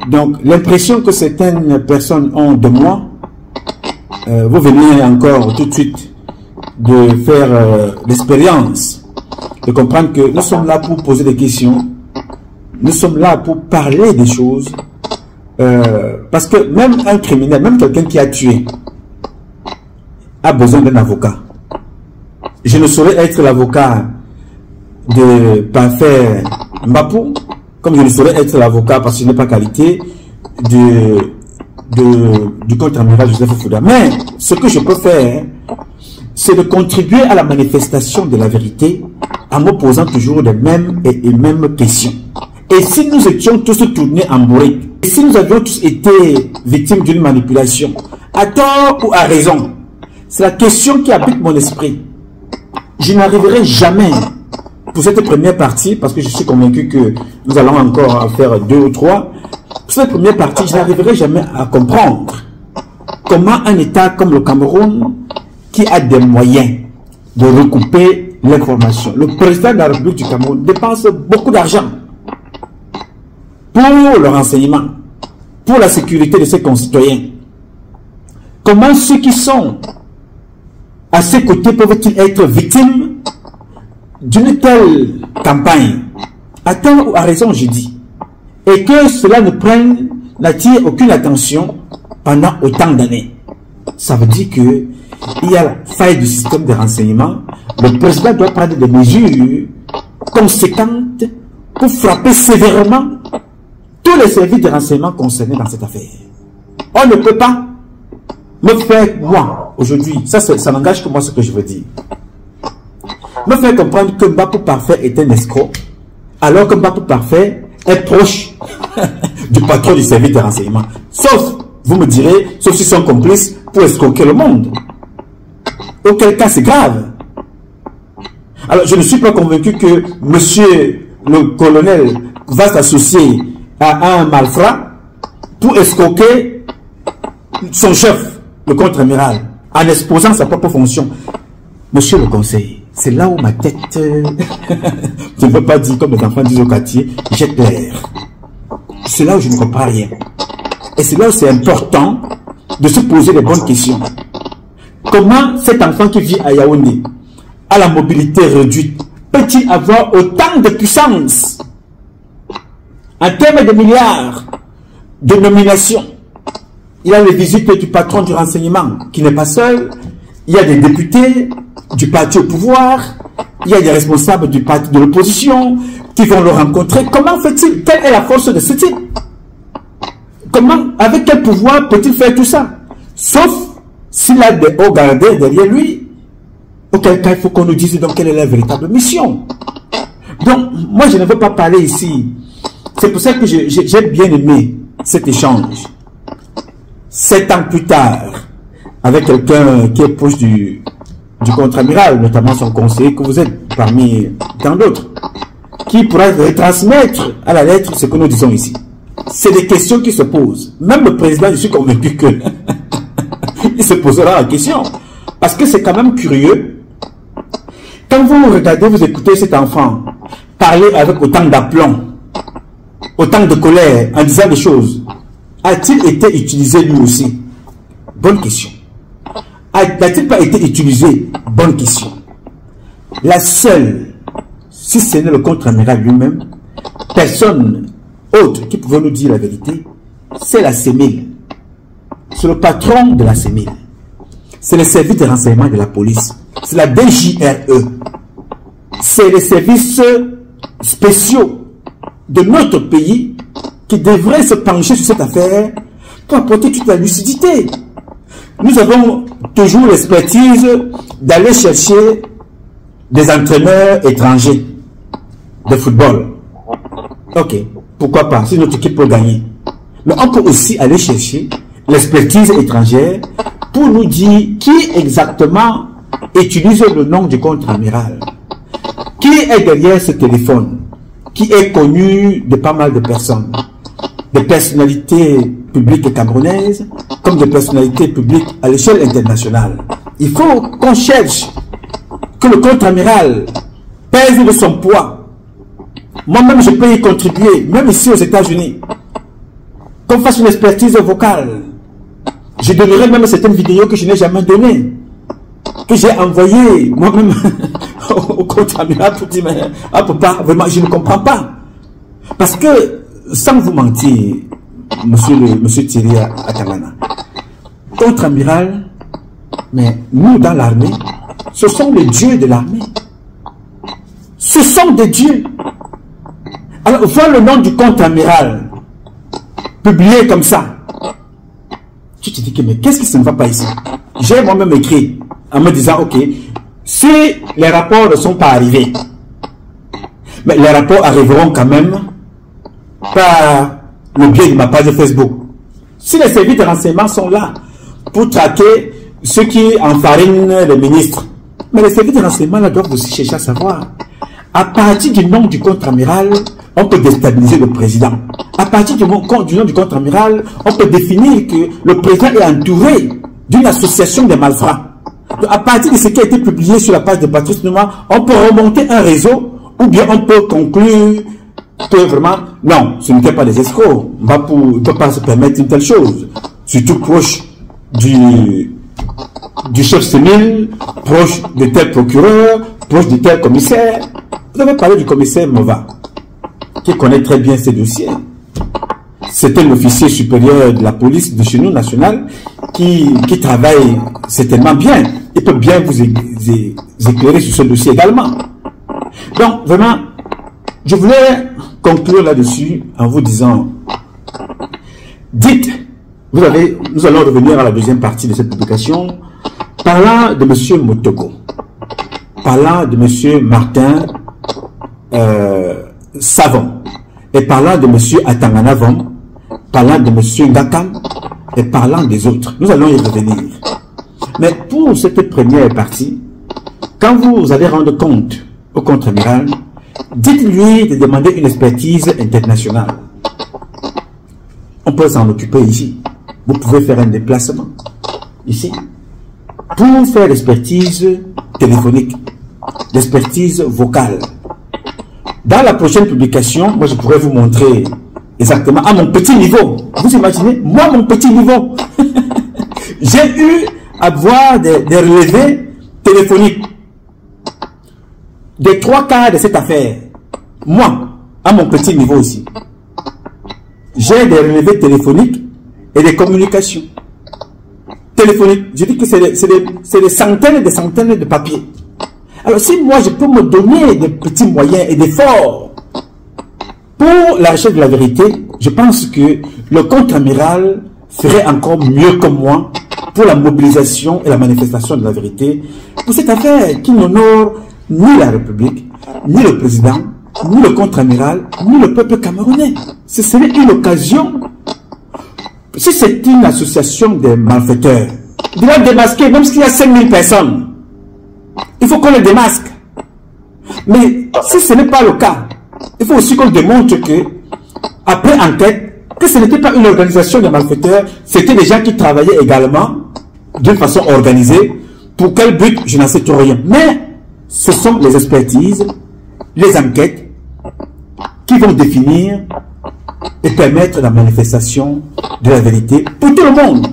Donc, l'impression que certaines personnes ont de moi, vous venez encore tout de suite de faire l'expérience, de comprendre que nous sommes là pour poser des questions, nous sommes là pour parler des choses, parce que même un criminel, même quelqu'un qui a tué, a besoin d'un avocat. Je ne saurais être l'avocat de Parfait Mbapou, comme je ne saurais être l'avocat parce que je n'ai pas qualité du contre-amiral Joseph Kouda. Mais ce que je peux faire, c'est de contribuer à la manifestation de la vérité en me posant toujours les mêmes et mêmes questions. Et si nous étions tous tournés en bourrique, et si nous avions tous été victimes d'une manipulation, à tort ou à raison, c'est la question qui habite mon esprit. Je n'arriverai jamais pour cette première partie, parce que je suis convaincu que nous allons encore en faire 2 ou 3. Pour cette première partie, je n'arriverai jamais à comprendre comment un État comme le Cameroun, qui a des moyens de recouper l'information. Le président de la République du Cameroun dépense beaucoup d'argent pour le renseignement, pour la sécurité de ses concitoyens. Comment ceux qui sont à ses côtés peuvent-ils être victimes d'une campagne, à tort ou à raison, je dis, et que cela n'attire aucune attention pendant autant d'années? Ça veut dire que il y a la faille du système de renseignement. Le président doit prendre des mesures conséquentes pour frapper sévèrement tous les services de renseignement concernés dans cette affaire. On ne peut pas me faire, moi, aujourd'hui, ça n'engage que moi ce que je veux dire, me faire comprendre que Mbapou Parfait est un escroc, alors que Mbapou Parfait est proche du patron du service de renseignement. Sauf, vous me direz, sauf s'ils sont complices pour escroquer le monde. Auquel cas, c'est grave. Alors, je ne suis pas convaincu que monsieur le colonel va s'associer à un malfrat pour escroquer son chef, le contre-amiral, en exposant sa propre fonction. Monsieur le conseiller, c'est là où ma tête, je ne veux pas dire comme les enfants disent au quartier, jette l'air. C'est là où je ne comprends rien. Et c'est là où c'est important de se poser les bonnes questions. Comment cet enfant qui vit à Yaoundé, à la mobilité réduite, peut-il avoir autant de puissance en termes de milliards de nominations? Il y a les visites du patron du renseignement qui n'est pas seul. Il y a des députés, du parti au pouvoir, il y a des responsables du parti de l'opposition qui vont le rencontrer. Comment fait-il? Quelle est la force de ce type? Comment, avec quel pouvoir peut-il faire tout ça? Sauf s'il a des hauts gradés derrière lui, auquel cas il faut qu'on nous dise donc quelle est la véritable mission. Donc, moi je ne veux pas parler ici. C'est pour ça que j'ai bien aimé cet échange. 7 ans plus tard, avec quelqu'un qui est proche du contre-amiral, notamment son conseiller, que vous êtes parmi tant d'autres, qui pourra retransmettre à la lettre ce que nous disons ici. C'est des questions qui se posent. Même le président, je suis convaincu que il se posera la question. Parce que c'est quand même curieux. Quand vous regardez, vous écoutez cet enfant parler avec autant d'aplomb, autant de colère, en disant des choses, a-t-il été utilisé lui aussi? Bonne question. N'a-t-il pas été utilisé? Bonne question. La seule, si ce n'est le contre-amiral lui-même, personne autre qui pouvait nous dire la vérité, c'est la CEMIL. C'est le patron de la CEMIL. C'est le service de renseignement de la police. C'est la DJRE. C'est les services spéciaux de notre pays qui devraient se pencher sur cette affaire pour apporter toute la lucidité. Nous avons toujours l'expertise d'aller chercher des entraîneurs étrangers de football. Ok, pourquoi pas, si notre équipe peut gagner. Mais on peut aussi aller chercher l'expertise étrangère pour nous dire qui exactement utilise le nom du contre-amiral. Qui est derrière ce téléphone, qui est connu de pas mal de personnes, des personnalités publiques camerounaises, comme des personnalités publiques à l'échelle internationale. Il faut qu'on cherche que le contre-amiral pèse de son poids. Moi-même, je peux y contribuer, même ici aux États-Unis. Qu'on fasse une expertise vocale. Je donnerai même certaines vidéos que je n'ai jamais données, que j'ai envoyées moi-même au contre-amiral pour dire, mais ah, papa, vraiment, je ne comprends pas. Parce que, sans vous mentir, monsieur Thierry Atangana, contre-amiral, mais nous dans l'armée, ce sont les dieux de l'armée. Ce sont des dieux. Alors, voir le nom du contre-amiral publié comme ça, tu te dis que mais qu'est-ce qui ne va pas ici? J'ai moi-même écrit en me disant, ok, si les rapports ne sont pas arrivés, mais les rapports arriveront quand même par le biais de ma page Facebook. Si les services de renseignement sont là pour traquer ceux qui enfarinent les ministres, mais les services de renseignement là doivent aussi chercher à savoir. À partir du nom du contre-amiral, on peut déstabiliser le président. À partir du nom du contre-amiral, on peut définir que le président est entouré d'une association des malfrats. Donc, à partir de ce qui a été publié sur la page de Patrice Nouma, on peut remonter un réseau, ou bien on peut conclure que vraiment, non, ce n'était pas des escrocs. On ne peut pas se permettre une telle chose. Surtout proche du chef CEMIL, proche de tel procureur, proche de tel commissaire. Vous avez parlé du commissaire Mova, qui connaît très bien ces dossiers. C'est un officier supérieur de la police de chez nous, nationale, qui travaille certainement bien. Il peut bien vous éclairer sur ce dossier également. Donc, vraiment, je voulais conclure là-dessus en vous disant, dites, nous allons revenir à la deuxième partie de cette publication, parlant de M. Motogo, parlant de M. Martin Savon, et parlant de M. Atangana Vom, parlant de M. Ngakam, et parlant des autres. Nous allons y revenir. Mais pour cette première partie, quand vous allez rendre compte au contre-amiral, dites-lui de demander une expertise internationale. On peut s'en occuper ici. Vous pouvez faire un déplacement ici pour faire l'expertise téléphonique, l'expertise vocale. Dans la prochaine publication, moi je pourrais vous montrer exactement à mon petit niveau. Vous imaginez, moi mon petit niveau, j'ai eu à voir des relevés téléphoniques des 3/4 de cette affaire. Moi, à mon petit niveau aussi, j'ai des relevés téléphoniques et des communications. téléphoniques. Je dis que c'est des centaines et des centaines de papiers. Alors si moi je peux me donner des petits moyens et d'efforts pour la recherche de la vérité, je pense que le contre-amiral ferait encore mieux que moi pour la mobilisation et la manifestation de la vérité pour cette affaire qui n'honore ni la République, ni le président, ni le contre-amiral, ni le peuple camerounais. Ce serait une occasion. Si c'est une association de malfaiteurs, il doit démasquer, même s'il y a 5000 personnes. Il faut qu'on les démasque. Mais si ce n'est pas le cas, il faut aussi qu'on démontre que, après enquête, que ce n'était pas une organisation de malfaiteurs, c'était des gens qui travaillaient également d'une façon organisée. Pour quel but, je n'en sais tout rien. Mais ce sont les expertises, les enquêtes qui vont définir et permettre la manifestation de la vérité pour tout le monde.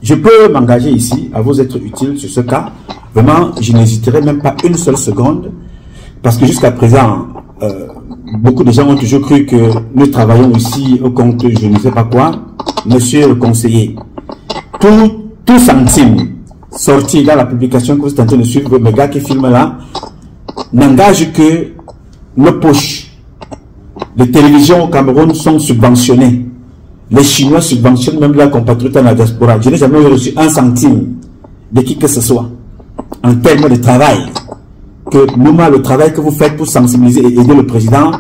Je peux m'engager ici à vous être utile sur ce cas. Vraiment, je n'hésiterai même pas une seule seconde parce que jusqu'à présent, beaucoup de gens ont toujours cru que nous travaillons ici au compte je ne sais pas quoi. Monsieur le conseiller, tout centime sorti dans la publication que vous êtes en train de suivre, mes gars qui filment là, n'engage que nos poches. Les télévisions au Cameroun sont subventionnées. Les Chinois subventionnent même leurs compatriotes dans la diaspora. Je n'ai jamais reçu un centime de qui que ce soit. En termes de travail, que nous, le travail que vous faites pour sensibiliser et aider le président,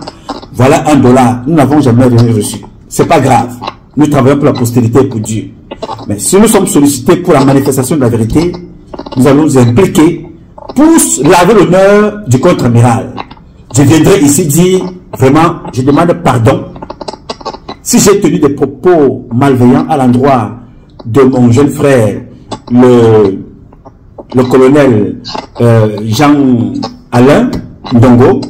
voilà $1. Nous n'avons jamais rien reçu. C'est pas grave. Nous travaillons pour la postérité et pour Dieu. Mais si nous sommes sollicités pour la manifestation de la vérité, nous allons nous impliquer pour laver l'honneur du contre-amiral. Je viendrai ici dire, vraiment, je demande pardon si j'ai tenu des propos malveillants à l'endroit de mon jeune frère, le colonel Jean-Alain Ndongo.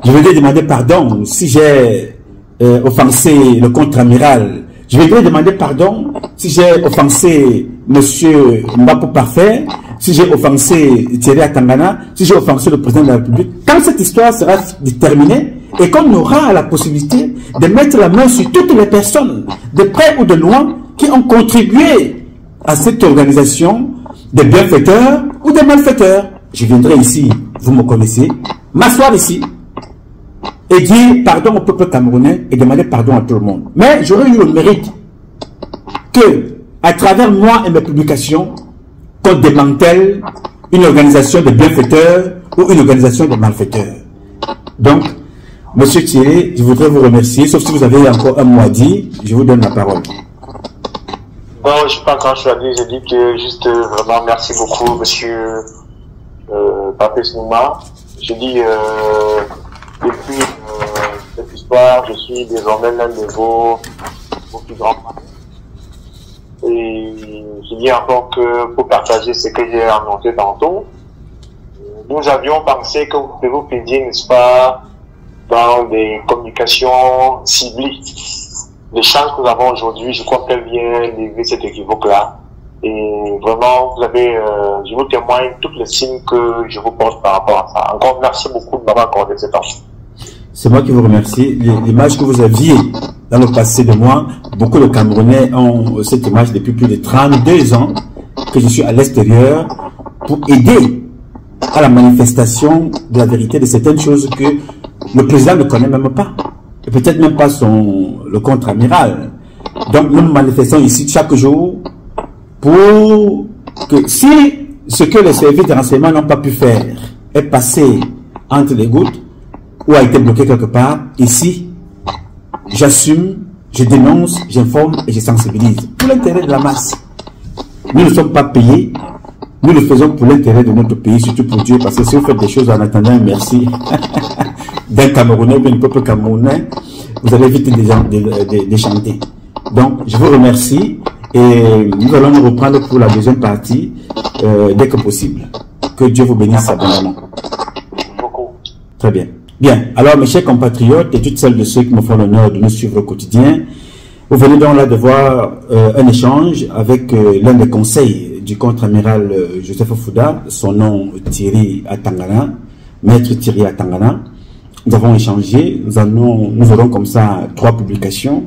Je vais demander pardon si j'ai offensé le contre-amiral. Je vais demander pardon si j'ai offensé monsieur Mbapou Parfait, si j'ai offensé Thierry Atangana, si j'ai offensé le président de la République. Quand cette histoire sera terminée et qu'on aura la possibilité de mettre la main sur toutes les personnes, de près ou de loin, qui ont contribué à cette organisation, des bienfaiteurs ou des malfaiteurs. Je viendrai ici, vous me connaissez, m'asseoir ici et dire pardon au peuple camerounais et demander pardon à tout le monde. Mais j'aurais eu le mérite que, à travers moi et mes publications, qu'on démantèle une organisation de bienfaiteurs ou une organisation de malfaiteurs. Donc, Monsieur Thierry, je voudrais vous remercier, sauf si vous avez encore un mot à dire, je vous donne la parole. Bon, je sais pas quand je suis allé, j'ai dit que juste vraiment merci beaucoup, monsieur Patrice Nouma. Je dis depuis cette histoire, je suis désormais l'un de vos plus grands fans. Et je dis encore que pour partager ce que j'ai annoncé tantôt, nous avions pensé que vous pédiez, n'est-ce pas, dans des communications ciblées. Les chances que nous avons aujourd'hui, je crois qu'elle vient lever cet équivoque-là. Et vraiment, vous avez, je vous témoigne tous les signes que je vous porte par rapport à ça. Encore merci beaucoup de m'avoir accordé ce temps. C'est moi qui vous remercie. L'image que vous aviez dans le passé de moi, beaucoup de Camerounais ont cette image depuis plus de 32 ans que je suis à l'extérieur pour aider à la manifestation de la vérité de certaines choses que le président ne connaît même pas. Et peut-être même pas le contre-amiral. Donc nous manifestons ici chaque jour pour que si ce que les services de renseignement n'ont pas pu faire est passé entre les gouttes ou a été bloqué quelque part, ici, j'assume, je dénonce, j'informe et je sensibilise pour l'intérêt de la masse. Nous ne sommes pas payés, nous le faisons pour l'intérêt de notre pays, surtout pour Dieu, parce que si vous faites des choses en attendant un merci d'un Camerounais ou d'un peuple camerounais, vous allez vite déchanter. Donc, je vous remercie et nous allons nous reprendre pour la deuxième partie dès que possible. Que Dieu vous bénisse abondamment. Très bien. Bien, alors mes chers compatriotes et toutes celles de ceux qui me font l'honneur de nous suivre au quotidien, vous venez donc là de voir un échange avec l'un des conseils du contre-amiral Joseph Fouda, son nom Thierry Atangana, maître Thierry Atangana. Nous avons échangé, nous aurons comme ça 3 publications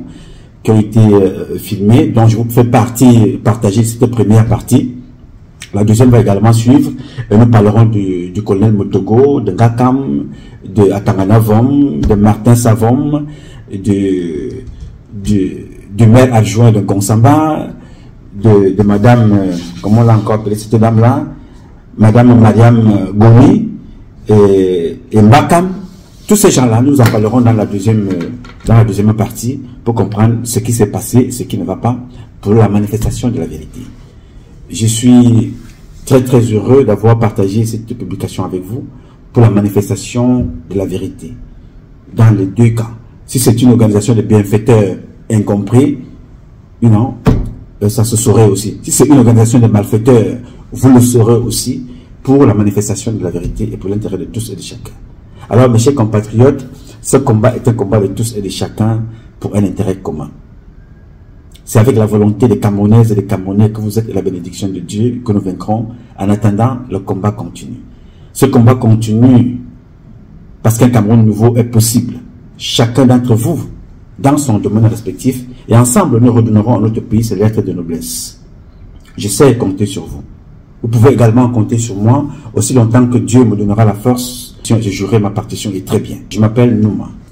qui ont été filmés, dont je vous fais partager cette première partie. La deuxième va également suivre, et nous parlerons du colonel Motogo, de Ngakam, de Atangana Vom, de Martin Savom, du maire adjoint de Gonsamba, de madame, comment on l'a encore appelé cette dame-là, madame Mariam Gomi et Mbakam. Tous ces gens-là, nous en parlerons dans la deuxième partie pour comprendre ce qui s'est passé, ce qui ne va pas pour la manifestation de la vérité. Je suis très très heureux d'avoir partagé cette publication avec vous pour la manifestation de la vérité. Dans les deux cas, si c'est une organisation de bienfaiteurs incompris, non, ça se saurait aussi. Si c'est une organisation de malfaiteurs, vous le saurez aussi pour la manifestation de la vérité et pour l'intérêt de tous et de chacun. Alors mes chers compatriotes, ce combat est un combat de tous et de chacun pour un intérêt commun. C'est avec la volonté des Camerounaises et des Camerounais que vous êtes la bénédiction de Dieu que nous vaincrons. En attendant, le combat continue. Ce combat continue parce qu'un Cameroun nouveau est possible. Chacun d'entre vous, dans son domaine respectif, et ensemble nous redonnerons à notre pays ses lettres de noblesse. Je sais compter sur vous. Vous pouvez également compter sur moi aussi longtemps que Dieu me donnera la force. Je jouerai ma partition et très bien. Je m'appelle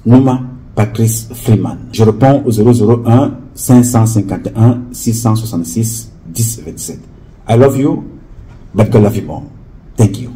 Nouma Patrice Freeman. Je réponds au 001 551 666 1027. I love you, but God love you more. Thank you.